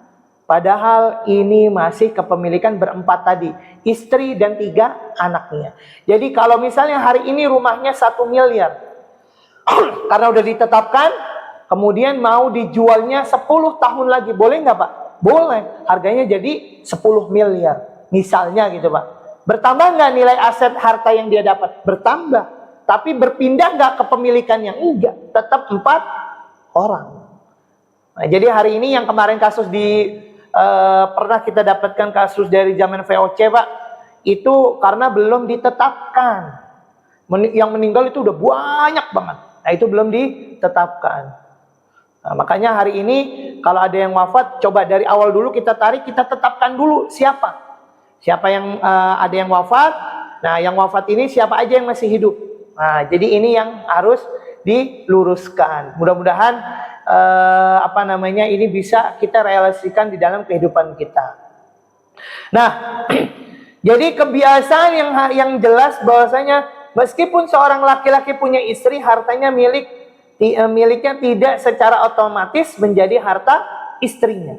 Padahal ini masih kepemilikan berempat tadi, istri dan 3 anaknya. Jadi kalau misalnya hari ini rumahnya 1 miliar, karena udah ditetapkan, kemudian mau dijualnya 10 tahun lagi, boleh nggak Pak? Boleh, harganya jadi 10 miliar, misalnya gitu Pak. Bertambah nggak nilai aset harta yang dia dapat? Bertambah, tapi berpindah nggak kepemilikannya? Enggak, tetap 4 orang. Nah, jadi hari ini yang kemarin kasus pernah kita dapatkan kasus dari zaman VOC Pak, itu karena belum ditetapkan. Yang meninggal itu udah banyak banget. Nah, itu belum ditetapkan. Nah, makanya hari ini kalau ada yang wafat, coba dari awal dulu kita tarik, kita tetapkan dulu siapa yang ada yang wafat. Nah, yang wafat ini siapa aja yang masih hidup. Nah, jadi ini yang harus diluruskan. Mudah-mudahan ini bisa kita realisasikan di dalam kehidupan kita. Nah, jadi kebiasaan yang jelas bahwasanya meskipun seorang laki-laki punya istri, hartanya miliknya tidak secara otomatis menjadi harta istrinya.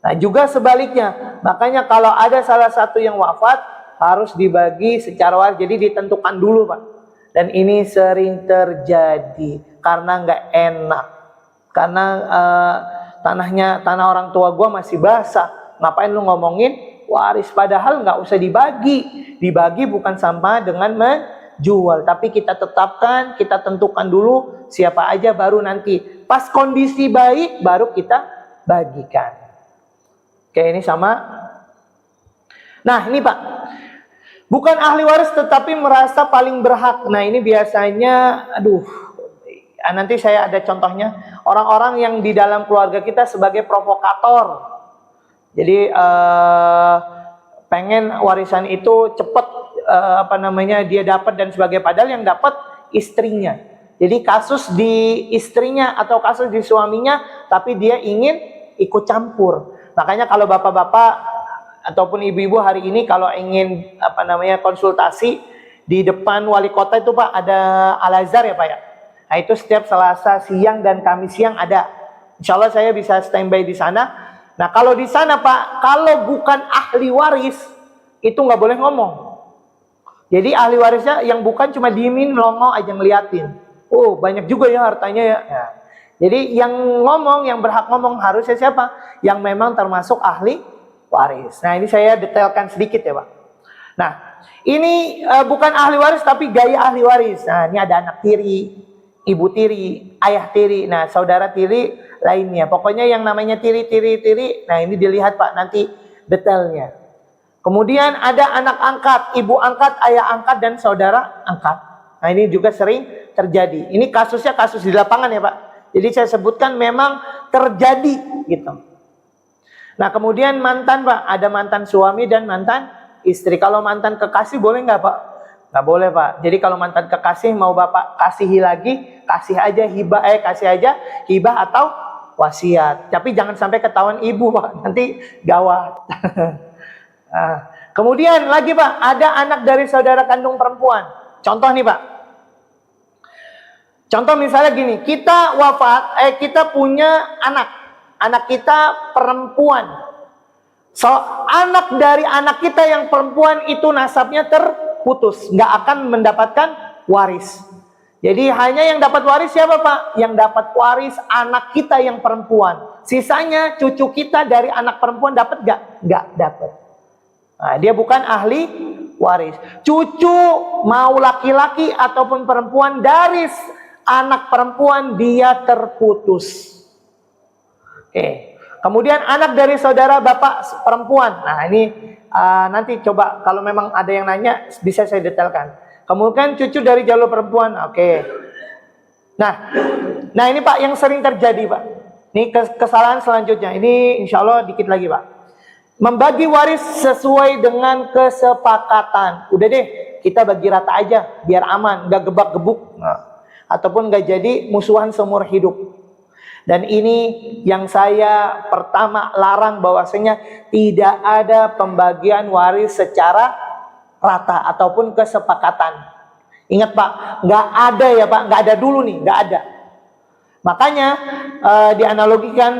Nah, juga sebaliknya. Makanya kalau ada salah satu yang wafat, harus dibagi secara waris. Jadi ditentukan dulu Pak. Dan ini sering terjadi karena nggak enak. Karena tanah orang tua gue masih basah. Ngapain lu ngomongin waris? Padahal nggak usah dibagi. Dibagi bukan sama dengan menjual. Tapi kita tetapkan, kita tentukan dulu siapa aja, baru nanti pas kondisi baik baru kita bagikan. Oke, ini sama. Nah, ini Pak, bukan ahli waris tetapi merasa paling berhak. Nah, ini biasanya, nanti saya ada contohnya. Orang-orang yang di dalam keluarga kita sebagai provokator. Jadi pengen warisan itu cepat dia dapat dan sebagainya. Padahal yang dapat istrinya. Jadi kasus di istrinya atau kasus di suaminya, tapi dia ingin ikut campur. Makanya kalau bapak-bapak ataupun ibu-ibu hari ini kalau ingin konsultasi di depan wali kota itu Pak, ada Al-Azhar ya Pak ya. Nah, itu setiap Selasa siang dan Kamis siang ada. Insya Allah saya bisa standby di sana. Nah, kalau di sana Pak, kalau bukan ahli waris, itu nggak boleh ngomong. Jadi ahli warisnya yang bukan cuma diemin, melongo aja ngeliatin. Oh, banyak juga ya hartanya ya. Jadi yang ngomong, yang berhak ngomong harusnya siapa? Yang memang termasuk ahli waris. Nah, ini saya detailkan sedikit ya Pak. Nah, ini bukan ahli waris tapi gaya ahli waris. Nah, ini ada anak tiri, ibu tiri, ayah tiri, nah saudara tiri lainnya. Pokoknya yang namanya tiri, nah ini dilihat Pak nanti detailnya. Kemudian ada anak angkat, ibu angkat, ayah angkat, dan saudara angkat. Nah, ini juga sering terjadi. Ini kasusnya kasus di lapangan ya Pak. Jadi saya sebutkan memang terjadi gitu. Nah, kemudian mantan Pak, ada mantan suami dan mantan istri. Kalau mantan kekasih boleh nggak Pak? Nggak boleh Pak. Jadi kalau mantan kekasih mau Bapak kasihi lagi, kasih aja hibah atau wasiat. Tapi jangan sampai ketahuan ibu Pak, nanti gawat. Nah, kemudian lagi Pak, ada anak dari saudara kandung perempuan. Contoh nih Pak. Contoh misalnya gini, kita wafat, kita punya anak kita perempuan. So, anak dari anak kita yang perempuan itu nasabnya terputus, nggak akan mendapatkan waris. Jadi hanya yang dapat waris siapa Pak? Yang dapat waris anak kita yang perempuan. Sisanya cucu kita dari anak perempuan dapat nggak? Nggak dapat. Nah, dia bukan ahli waris. Cucu mau laki-laki ataupun perempuan dari anak perempuan dia terputus. Oke. Kemudian anak dari saudara bapak perempuan. Nah, ini nanti coba kalau memang ada yang nanya bisa saya detailkan. Kemudian cucu dari jalur perempuan. Oke. Nah ini Pak yang sering terjadi Pak. Ini kesalahan selanjutnya. Ini insya Allah dikit lagi Pak. Membagi waris sesuai dengan kesepakatan. Udah deh, kita bagi rata aja biar aman, nggak gebak-gebuk, ataupun nggak jadi musuhan seumur hidup. Dan ini yang saya pertama larang, bahwasanya tidak ada pembagian waris secara rata ataupun kesepakatan. Ingat Pak, nggak ada ya Pak, nggak ada dulu nih, nggak ada. Makanya dianalogikan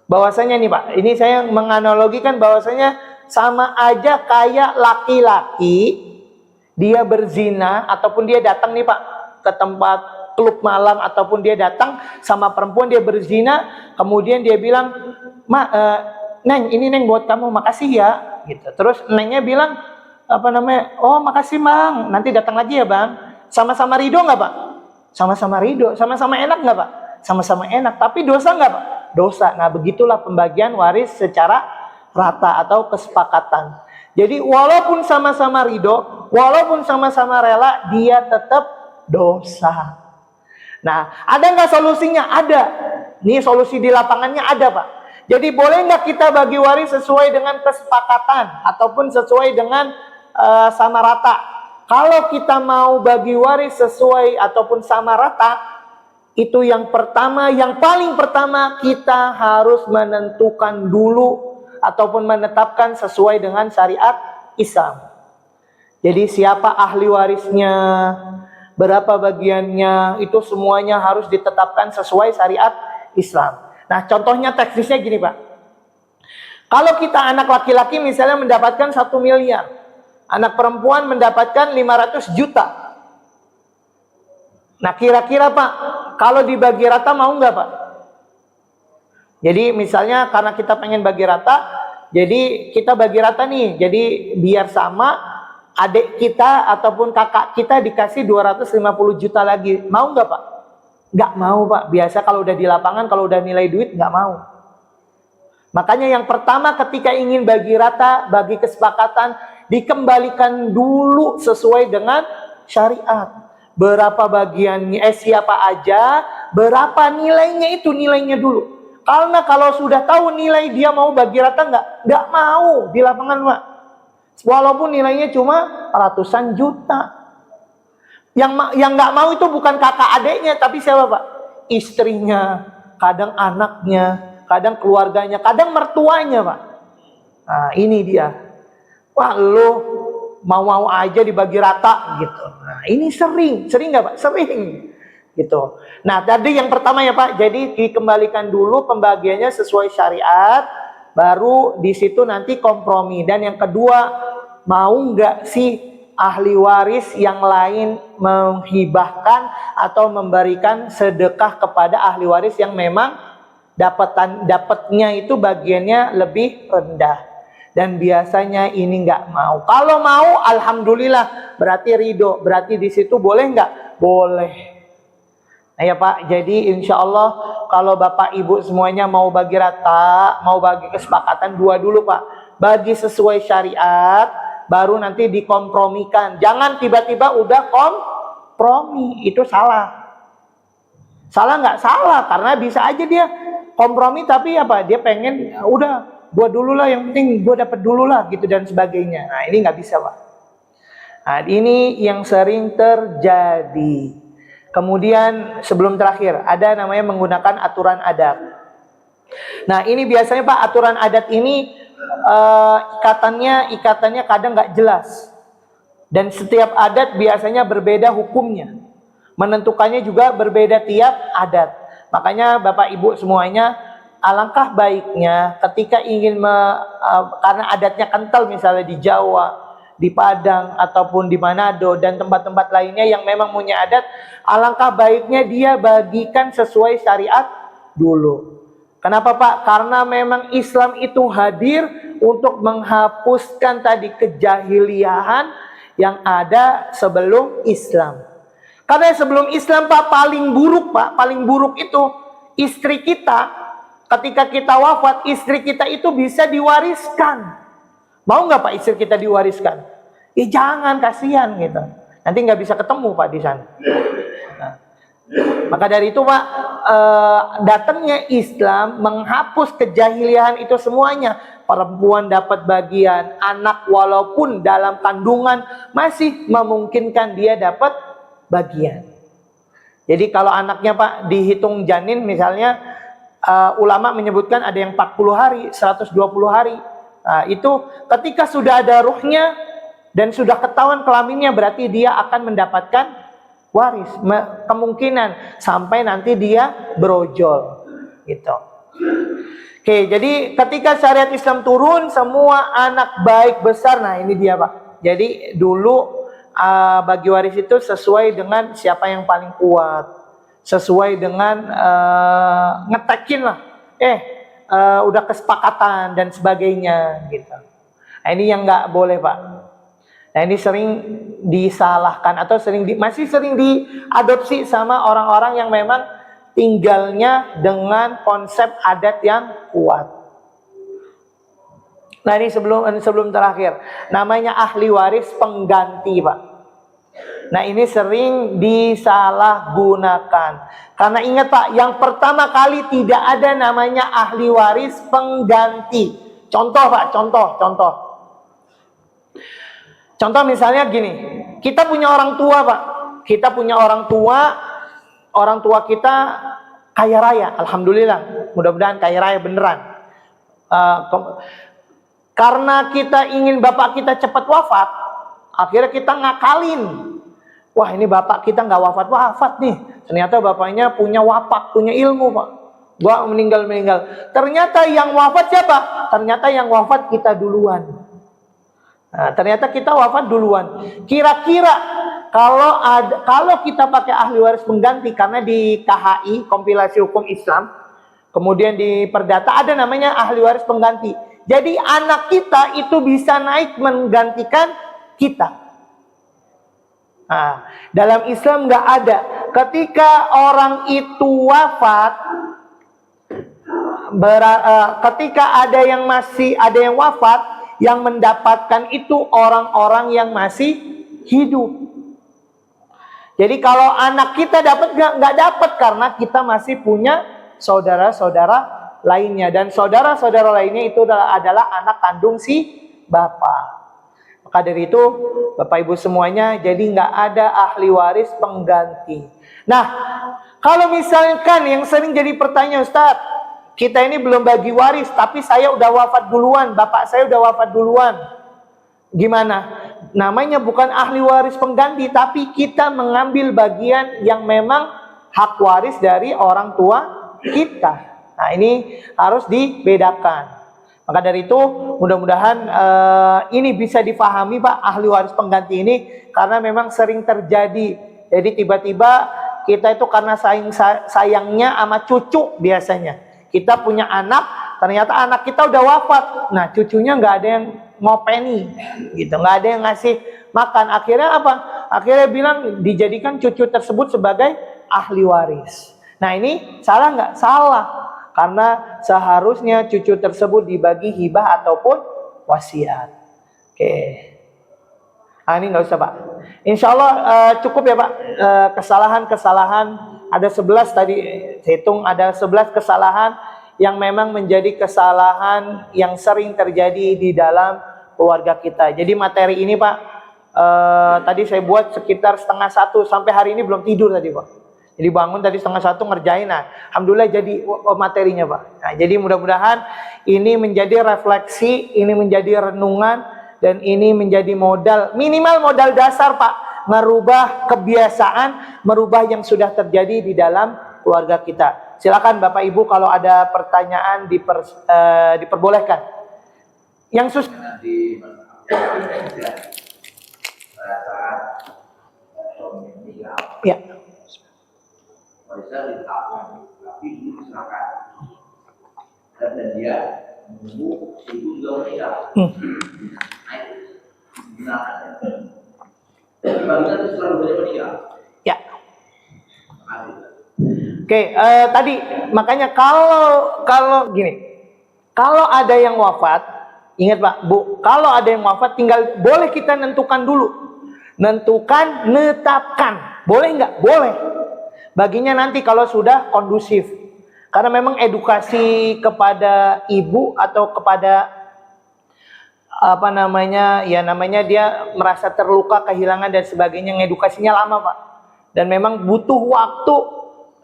bahwasanya nih Pak, ini saya menganalogikan bahwasanya sama aja kayak laki-laki dia berzina ataupun dia datang nih Pak ke tempat klub malam, ataupun dia datang sama perempuan, dia berzina, kemudian dia bilang, Neng, ini Neng buat kamu, makasih ya, gitu. Terus Nengnya bilang, oh makasih Bang, nanti datang lagi ya Bang. Sama-sama ridho nggak Pak? Sama-sama ridho. Sama-sama enak nggak Pak? Sama-sama enak. Tapi dosa nggak Pak? Dosa. Nah begitulah pembagian waris secara rata atau kesepakatan. Jadi walaupun sama-sama ridho, walaupun sama-sama rela, dia tetap dosa. Nah, ada nggak solusinya? Ada. Nih solusi di lapangannya ada Pak. Jadi boleh nggak kita bagi waris sesuai dengan kesepakatan ataupun sesuai dengan sama rata? Kalau kita mau bagi waris sesuai ataupun sama rata, itu yang pertama, yang paling pertama kita harus menentukan dulu ataupun menetapkan sesuai dengan syariat Islam. Jadi siapa ahli warisnya, berapa bagiannya, itu semuanya harus ditetapkan sesuai syariat Islam. Nah contohnya teknisnya gini Pak. Kalau kita anak laki-laki misalnya mendapatkan 1 miliar, anak perempuan mendapatkan 500 juta. Nah kira-kira Pak, kalau dibagi rata mau nggak Pak? Jadi misalnya karena kita pengen bagi rata, jadi kita bagi rata nih, jadi biar sama, adik kita ataupun kakak kita dikasih 250 juta lagi. Mau nggak Pak? Nggak mau Pak. Biasa kalau udah di lapangan, kalau udah nilai duit nggak mau. Makanya yang pertama ketika ingin bagi rata, bagi kesepakatan, dikembalikan dulu sesuai dengan syariat. Berapa bagiannya, siapa aja, berapa nilainya, itu nilainya dulu. Karena kalau sudah tahu nilai, dia mau bagi rata nggak mau di lapangan Pak. Walaupun nilainya cuma ratusan juta. Yang nggak mau itu bukan kakak adiknya, tapi siapa Pak? Istrinya, kadang anaknya, kadang keluarganya, kadang mertuanya Pak. Nah ini dia. Wah lo mau aja dibagi rata gitu. Nah ini sering nggak Pak? Sering gitu. Nah tadi yang pertama ya Pak, jadi dikembalikan dulu pembagiannya sesuai syariat, baru di situ nanti kompromi. Dan yang kedua, mau nggak sih ahli waris yang lain menghibahkan atau memberikan sedekah kepada ahli waris yang memang dapatnya itu bagiannya lebih rendah. Dan biasanya ini nggak mau. Kalau mau, alhamdulillah, berarti ridho. Berarti di situ boleh nggak? Boleh. Nah ya Pak, jadi insya Allah kalau Bapak Ibu semuanya mau bagi rata, mau bagi kesepakatan, dua dulu Pak. Bagi sesuai syariat, baru nanti dikompromikan. Jangan tiba-tiba udah kompromi, itu salah. Salah nggak? Salah, karena bisa aja dia kompromi tapi apa? Dia pengen udah gua dulu lah, yang penting gua dapat dulu lah gitu dan sebagainya. Nah ini nggak bisa Pak. Nah ini yang sering terjadi. Kemudian sebelum terakhir ada namanya menggunakan aturan adat. Nah ini biasanya Pak, aturan adat ini ikatannya kadang nggak jelas, dan setiap adat biasanya berbeda hukumnya, menentukannya juga berbeda tiap adat. Makanya Bapak Ibu semuanya, alangkah baiknya ketika ingin karena adatnya kental misalnya di Jawa, di Padang ataupun di Manado dan tempat-tempat lainnya yang memang punya adat, alangkah baiknya dia bagikan sesuai syariat dulu. Kenapa Pak? Karena memang Islam itu hadir untuk menghapuskan tadi kejahiliahan yang ada sebelum Islam. Karena sebelum Islam Pak, paling buruk itu istri kita, ketika kita wafat, istri kita itu bisa diwariskan. Mau nggak Pak istri kita diwariskan? Jangan, kasihan gitu. Nanti nggak bisa ketemu Pak di sana. Nah, Maka dari itu Pak, datangnya Islam menghapus kejahilian itu semuanya. Perempuan dapat bagian, anak walaupun dalam kandungan masih memungkinkan dia dapat bagian. Jadi kalau anaknya Pak dihitung janin misalnya, ulama menyebutkan ada yang 40 hari, 120 hari. Nah, itu ketika sudah ada ruhnya dan sudah ketahuan kelaminnya, berarti dia akan mendapatkan waris, kemungkinan sampai nanti dia berojol gitu. Oke, jadi ketika syariat Islam turun, semua anak baik besar, nah ini dia Pak. Jadi dulu bagi waris itu sesuai dengan siapa yang paling kuat, sesuai dengan ngetekin lah, udah kesepakatan dan sebagainya gitu. Nah, ini yang nggak boleh Pak. Nah ini sering disalahkan atau masih sering diadopsi sama orang-orang yang memang tinggalnya dengan konsep adat yang kuat. Nah ini sebelum terakhir, namanya ahli waris pengganti Pak. Nah ini sering disalahgunakan. Karena ingat Pak, yang pertama kali tidak ada namanya ahli waris pengganti. Contoh Pak, contoh. Contoh misalnya gini, kita punya orang tua Pak, kita punya orang tua kita kaya raya, alhamdulillah, mudah-mudahan kaya raya beneran. Karena kita ingin bapak kita cepat wafat, akhirnya kita ngakalin. Wah ini bapak kita nggak wafat nih, ternyata bapaknya punya wapak, punya ilmu Pak. Gua meninggal. Ternyata yang wafat siapa? Ternyata yang wafat kita duluan. Nah, ternyata kita wafat duluan. Kira-kira kalau kita pakai ahli waris pengganti, karena di KHI kompilasi hukum Islam, kemudian di Perdata ada namanya ahli waris pengganti. Jadi anak kita itu bisa naik menggantikan kita. Nah, dalam Islam nggak ada. Ketika orang itu wafat, ketika ada yang wafat, yang mendapatkan itu orang-orang yang masih hidup. Jadi kalau anak kita dapat, nggak dapat karena kita masih punya saudara-saudara lainnya, dan saudara-saudara lainnya itu adalah anak kandung si bapak. Maka dari itu Bapak Ibu semuanya, jadi nggak ada ahli waris pengganti. Nah kalau misalkan yang sering jadi pertanyaan, Ustadz, kita ini belum bagi waris, tapi saya udah wafat duluan, bapak saya udah wafat duluan. Gimana? Namanya bukan ahli waris pengganti, tapi kita mengambil bagian yang memang hak waris dari orang tua kita. Nah ini harus dibedakan. Maka dari itu mudah-mudahan ini bisa difahami Pak, ahli waris pengganti ini, karena memang sering terjadi. Jadi tiba-tiba kita itu karena sayangnya sama cucu biasanya. Kita punya anak, ternyata anak kita udah wafat. Nah cucunya nggak ada yang ngopeni, gitu, nggak ada yang ngasih makan. Akhirnya apa? Akhirnya bilang dijadikan cucu tersebut sebagai ahli waris. Nah ini salah nggak? Salah, karena seharusnya cucu tersebut dibagi hibah ataupun wasiat. Oke. Nah ini nggak usah Pak. Insya Allah cukup ya Pak. Kesalahan-kesalahan ada 11 tadi, hitung ada 11 kesalahan yang memang menjadi kesalahan yang sering terjadi di dalam keluarga kita. Jadi materi ini Pak, tadi saya buat sekitar 12:30, sampai hari ini belum tidur tadi Pak. Jadi bangun tadi 12:30 ngerjain, nah alhamdulillah jadi materinya Pak. Nah jadi mudah-mudahan ini menjadi refleksi, ini menjadi renungan, dan ini menjadi minimal modal dasar Pak, merubah kebiasaan, merubah yang sudah terjadi di dalam keluarga kita. Silakan Bapak Ibu kalau ada pertanyaan diperbolehkan. Yang susah ya. Dan dia menunggu ibu juga meninggal. Ya. Oke, tadi makanya kalau gini, kalau ada yang wafat, ingat Pak, Bu, kalau ada yang wafat tinggal boleh kita nentukan dulu. Netapkan. Boleh nggak? Boleh. Baginya nanti kalau sudah kondusif. Karena memang edukasi kepada ibu atau kepada apa namanya, ya namanya dia merasa terluka, kehilangan dan sebagainya, edukasinya lama Pak. Dan memang butuh waktu.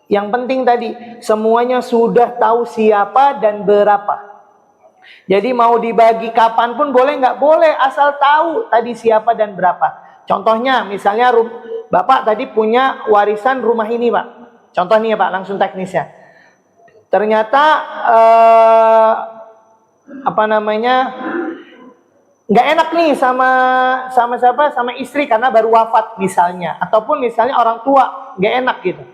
Yang penting tadi, semuanya sudah tahu siapa dan berapa. Jadi mau dibagi kapanpun boleh nggak? Boleh, asal tahu tadi siapa dan berapa. Contohnya misalnya Bapak tadi punya warisan rumah ini Pak. Contoh nih ya Pak, langsung teknisnya. Ternyata apa namanya, nggak enak nih sama siapa, sama istri karena baru wafat misalnya, ataupun misalnya orang tua nggak enak gitu.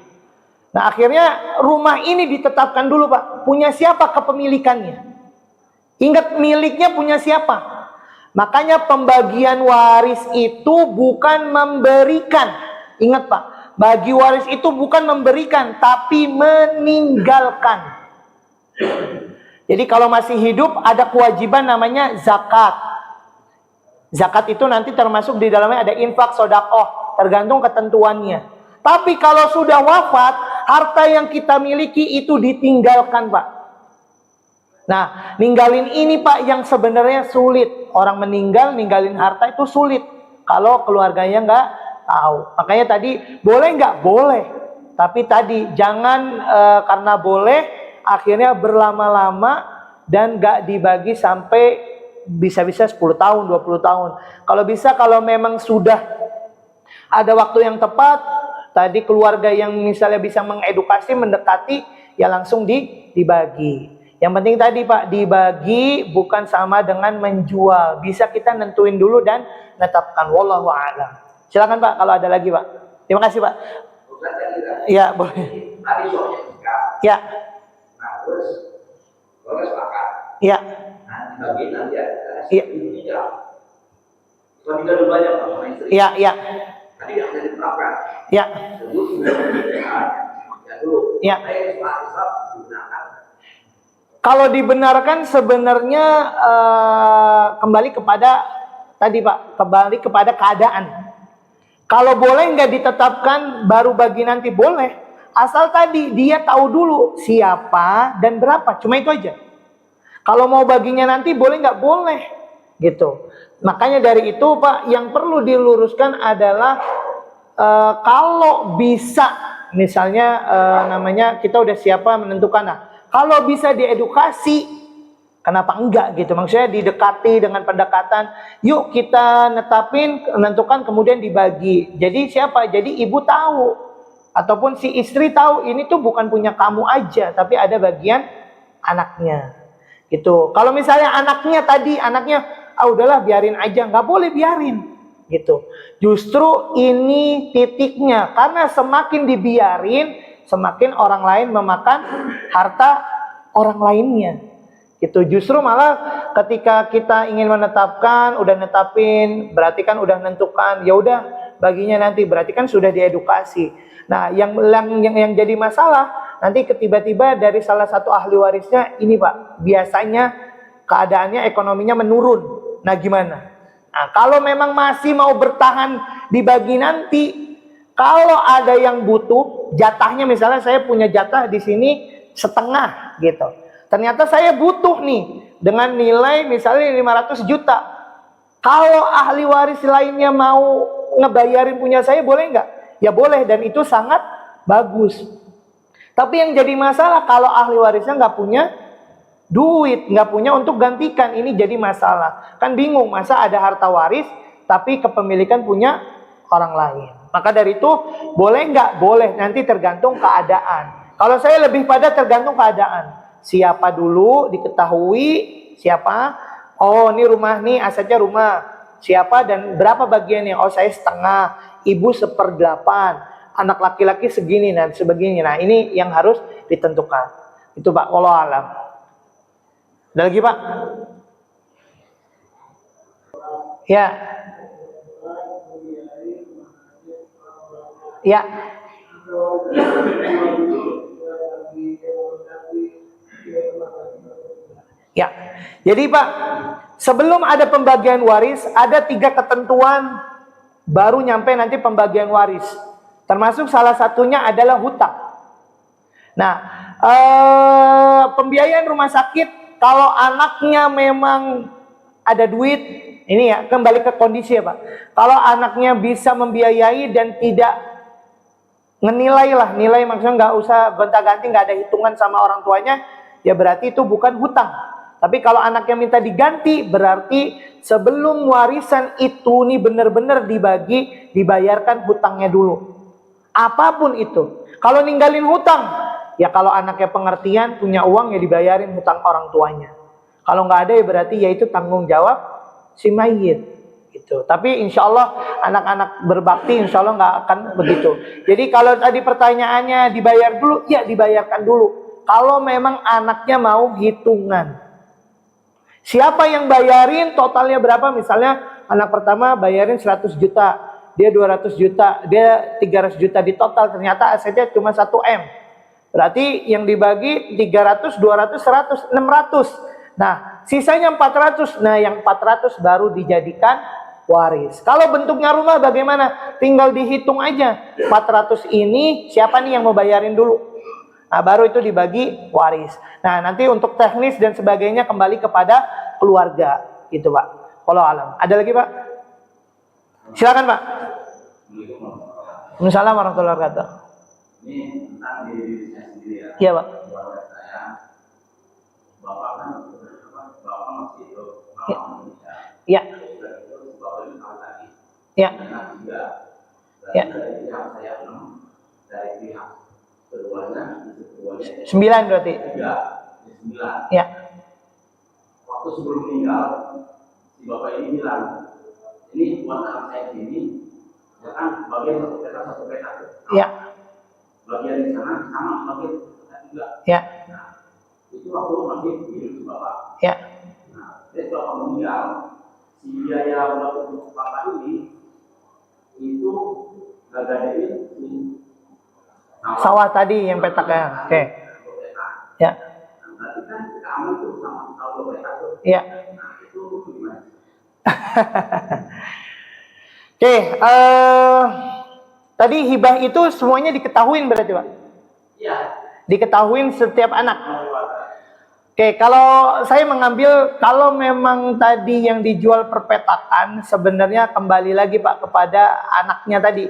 Nah akhirnya rumah ini ditetapkan dulu Pak, punya siapa kepemilikannya. Ingat miliknya punya siapa. Makanya pembagian waris itu bukan memberikan. Ingat Pak, bagi waris itu bukan memberikan, tapi meninggalkan. Jadi kalau masih hidup ada kewajiban namanya zakat. Zakat itu nanti termasuk di dalamnya ada infak, sedekah, tergantung ketentuannya. Tapi kalau sudah wafat, harta yang kita miliki itu ditinggalkan Pak. Nah, ninggalin ini Pak yang sebenarnya sulit. Orang meninggal, ninggalin harta itu sulit. Kalau keluarganya nggak tahu. Makanya tadi, boleh nggak? Boleh. Tapi tadi, jangan karena boleh, akhirnya berlama-lama dan nggak dibagi sampai bisa-bisa 10 tahun, 20 tahun. Kalau bisa, kalau memang sudah ada waktu yang tepat, tadi keluarga yang misalnya bisa mengedukasi, mendekati, ya langsung dibagi. Yang penting tadi Pak, dibagi bukan sama dengan menjual. Bisa kita nentuin dulu dan netapkan. Wallahu a'lam. Silakan Pak kalau ada lagi Pak. Terima kasih Pak. Ya boleh. Ya. Ya. Iya. Iya, iya. Ya. Ya. Kalau dibenarkan sebenarnya kembali kepada tadi Pak, kembali kepada keadaan. Kalau boleh nggak ditetapkan baru bagi nanti, boleh. Asal tadi dia tahu dulu siapa dan berapa, cuma itu aja. Kalau mau baginya nanti boleh nggak? Boleh, gitu. Makanya dari itu Pak, yang perlu diluruskan adalah kalau bisa, misalnya namanya kita udah siapa menentukan, nah kalau bisa diedukasi, kenapa enggak gitu? Maksudnya didekati dengan pendekatan, yuk kita menentukan kemudian dibagi. Jadi siapa? Jadi ibu tahu, ataupun si istri tahu ini tuh bukan punya kamu aja, tapi ada bagian anaknya. Gitu. Kalau misalnya anaknya, udahlah biarin aja, nggak boleh biarin. Gitu. Justru ini titiknya, karena semakin dibiarin, semakin orang lain memakan harta orang lainnya. Itu justru malah ketika kita ingin menetapkan, udah netapin, berarti kan udah menentukan, ya udah baginya nanti, berarti kan sudah diedukasi. Nah, yang jadi masalah nanti tiba-tiba dari salah satu ahli warisnya ini Pak, biasanya keadaannya ekonominya menurun. Nah, gimana? Nah, kalau memang masih mau bertahan dibagi nanti, kalau ada yang butuh jatahnya, misalnya saya punya jatah di sini setengah gitu. Ternyata saya butuh nih dengan nilai misalnya 500 juta. Kalau ahli waris lainnya mau ngebayarin punya saya, boleh nggak? Ya boleh, dan itu sangat bagus. Tapi yang jadi masalah kalau ahli warisnya nggak punya duit, nggak punya untuk gantikan, ini jadi masalah. Kan bingung, masa ada harta waris tapi kepemilikan punya orang lain. Maka dari itu boleh nggak? Boleh, nanti tergantung keadaan. Kalau saya lebih pada tergantung keadaan. Siapa dulu diketahui, siapa? Oh ini rumah nih, asetnya rumah. Siapa dan berapa bagiannya? Oh saya setengah, ibu 1/8, anak laki-laki segini dan sebagainya. Nah ini yang harus ditentukan. Itu Pak, wallahu alam. Ada lagi Pak? Ya. Ya. Ya. Jadi Pak, sebelum ada pembagian waris, ada 3 ketentuan baru nyampe nanti pembagian waris. Termasuk salah satunya adalah hutang. Nah, pembiayaan rumah sakit kalau anaknya memang ada duit, ini ya kembali ke kondisi ya Pak. Kalau anaknya bisa membiayai dan tidak nilai maksudnya nggak usah gonta-ganti, nggak ada hitungan sama orang tuanya, ya berarti itu bukan hutang. Tapi kalau anaknya minta diganti, berarti sebelum warisan itu nih benar-benar dibagi, dibayarkan hutangnya dulu. Apapun itu. Kalau ninggalin hutang, ya kalau anaknya pengertian, punya uang ya dibayarin hutang orang tuanya. Kalau nggak ada ya berarti ya itu tanggung jawab si mayit. Gitu. Tapi insya Allah anak-anak berbakti insya Allah nggak akan begitu. Jadi kalau tadi pertanyaannya dibayar dulu, ya dibayarkan dulu. Kalau memang anaknya mau hitungan. Siapa yang bayarin totalnya berapa? Misalnya anak pertama bayarin 100 juta, dia 200 juta, dia 300 juta di total, ternyata asetnya cuma 1M. Berarti yang dibagi 300, 200, 100, 600. Nah, sisanya 400. Nah, yang 400 baru dijadikan waris. Kalau bentuknya rumah bagaimana? Tinggal dihitung aja. 400 ini siapa nih yang mau bayarin dulu? Nah, baru itu dibagi waris. Nah, nanti untuk teknis dan sebagainya kembali kepada keluarga, gitu Pak. Wallahu alam. Ada lagi Pak? Silakan Pak. Waalaikumsalam warahmatullahi wabarakatuh. Ini tentang diri saya sendiri ya. Iya Pak. Keluarga saya, bapak kan, bapak masih hidup, mama menikah. Iya. Bapak itu tahun lagi. Iya. Anak tiga. Iya. Dari pihak saya 6, dari pihak keduanya 9 berarti. 9. Iya. Waktu sebelum meninggal, si bapak ini bilang, ini buat anak saya gini, ya kan bagian satu peta. Iya. Bagian di sana sama bagian juga. Iya. Nah, itu waktu masih hidup si bapak. Iya. Nah, jadi bapak meninggal, si biaya untuk bapak ini itu gagain si sawah tadi yang petaknya. Oke. Ya. Berarti kan kamu tuh sama kalau petak tuh. Ya. Nah, itu gimana? Oke, tadi hibah itu semuanya diketahuin berarti Pak? Iya. Diketahuin setiap anak. Oke, kalau saya mengambil, kalau memang tadi yang dijual perpetakan, sebenarnya kembali lagi Pak kepada anaknya tadi.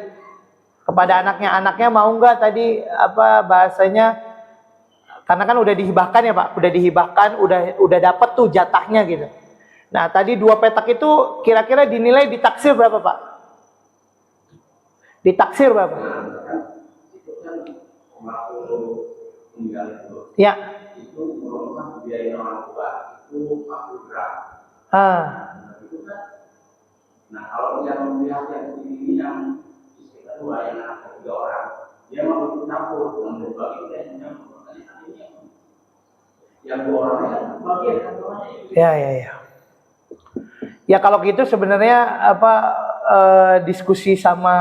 Kepada anaknya mau nggak tadi apa bahasanya? Karena kan udah dihibahkan ya Pak, udah dihibahkan, udah dapat tuh jatahnya gitu. Nah, tadi 2 petak itu kira-kira dinilai ditaksir berapa Pak? Ditaksir berapa? Itu kan waktu meninggal itu. Ya. Itu merupakan biaya orang tua itu 40 gram. Nah, itu kan. Nah, kalau yang pihak yang ini yang istri kedua yang anak 3 orang, dia mau ikut campur dengan berbagi dan yang 2 orang yang bagian kantornya itu. Ya. Ya kalau gitu sebenarnya diskusi sama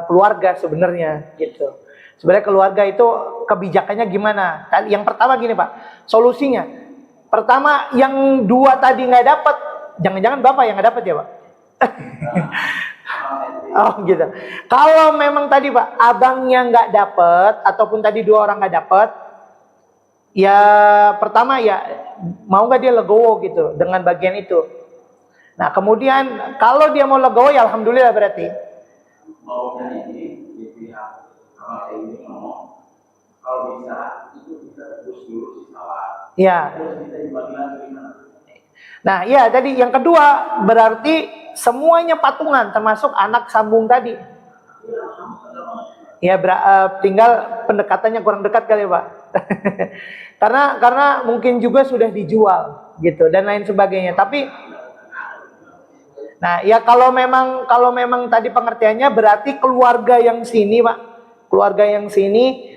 keluarga sebenarnya gitu. Sebenarnya keluarga itu kebijakannya gimana? Yang pertama gini Pak, solusinya. Pertama yang 2 tadi nggak dapat, jangan-jangan Bapak yang nggak dapat ya Pak? Oh gitu. Kalau memang tadi Pak, abangnya nggak dapat ataupun tadi 2 orang nggak dapat, ya pertama ya mau nggak dia legowo gitu dengan bagian itu. Nah kemudian kalau dia mau legowo ya alhamdulillah berarti. Maunya ini di pihak apa ini ngomong kalau bisa itu kita terus dulu si sawah. Ya. Terus kita dibagi lagi. Nah ya tadi yang kedua berarti semuanya patungan termasuk anak sambung tadi. Ya tinggal pendekatannya kurang dekat kali Pak. karena mungkin juga sudah dijual gitu dan lain sebagainya. Tapi nah ya kalau memang tadi pengertiannya berarti keluarga yang sini Pak. Keluarga yang sini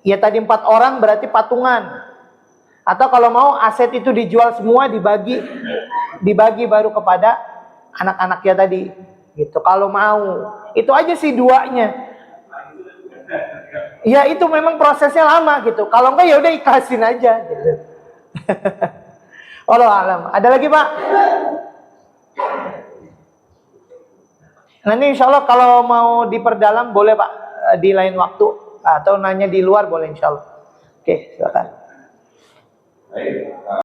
ya tadi 4 orang berarti patungan. Atau kalau mau aset itu dijual semua dibagi baru kepada anak-anaknya tadi gitu. Kalau mau itu aja sih 2-nya. Ya itu memang prosesnya lama gitu. Kalau enggak ya udah ikhlasin aja gitu. Wallahu alam. Ada lagi Pak? Nanti insya Allah kalau mau diperdalam boleh Pak, di lain waktu atau nanya di luar boleh insya Allah. Oke, silakan. Baik.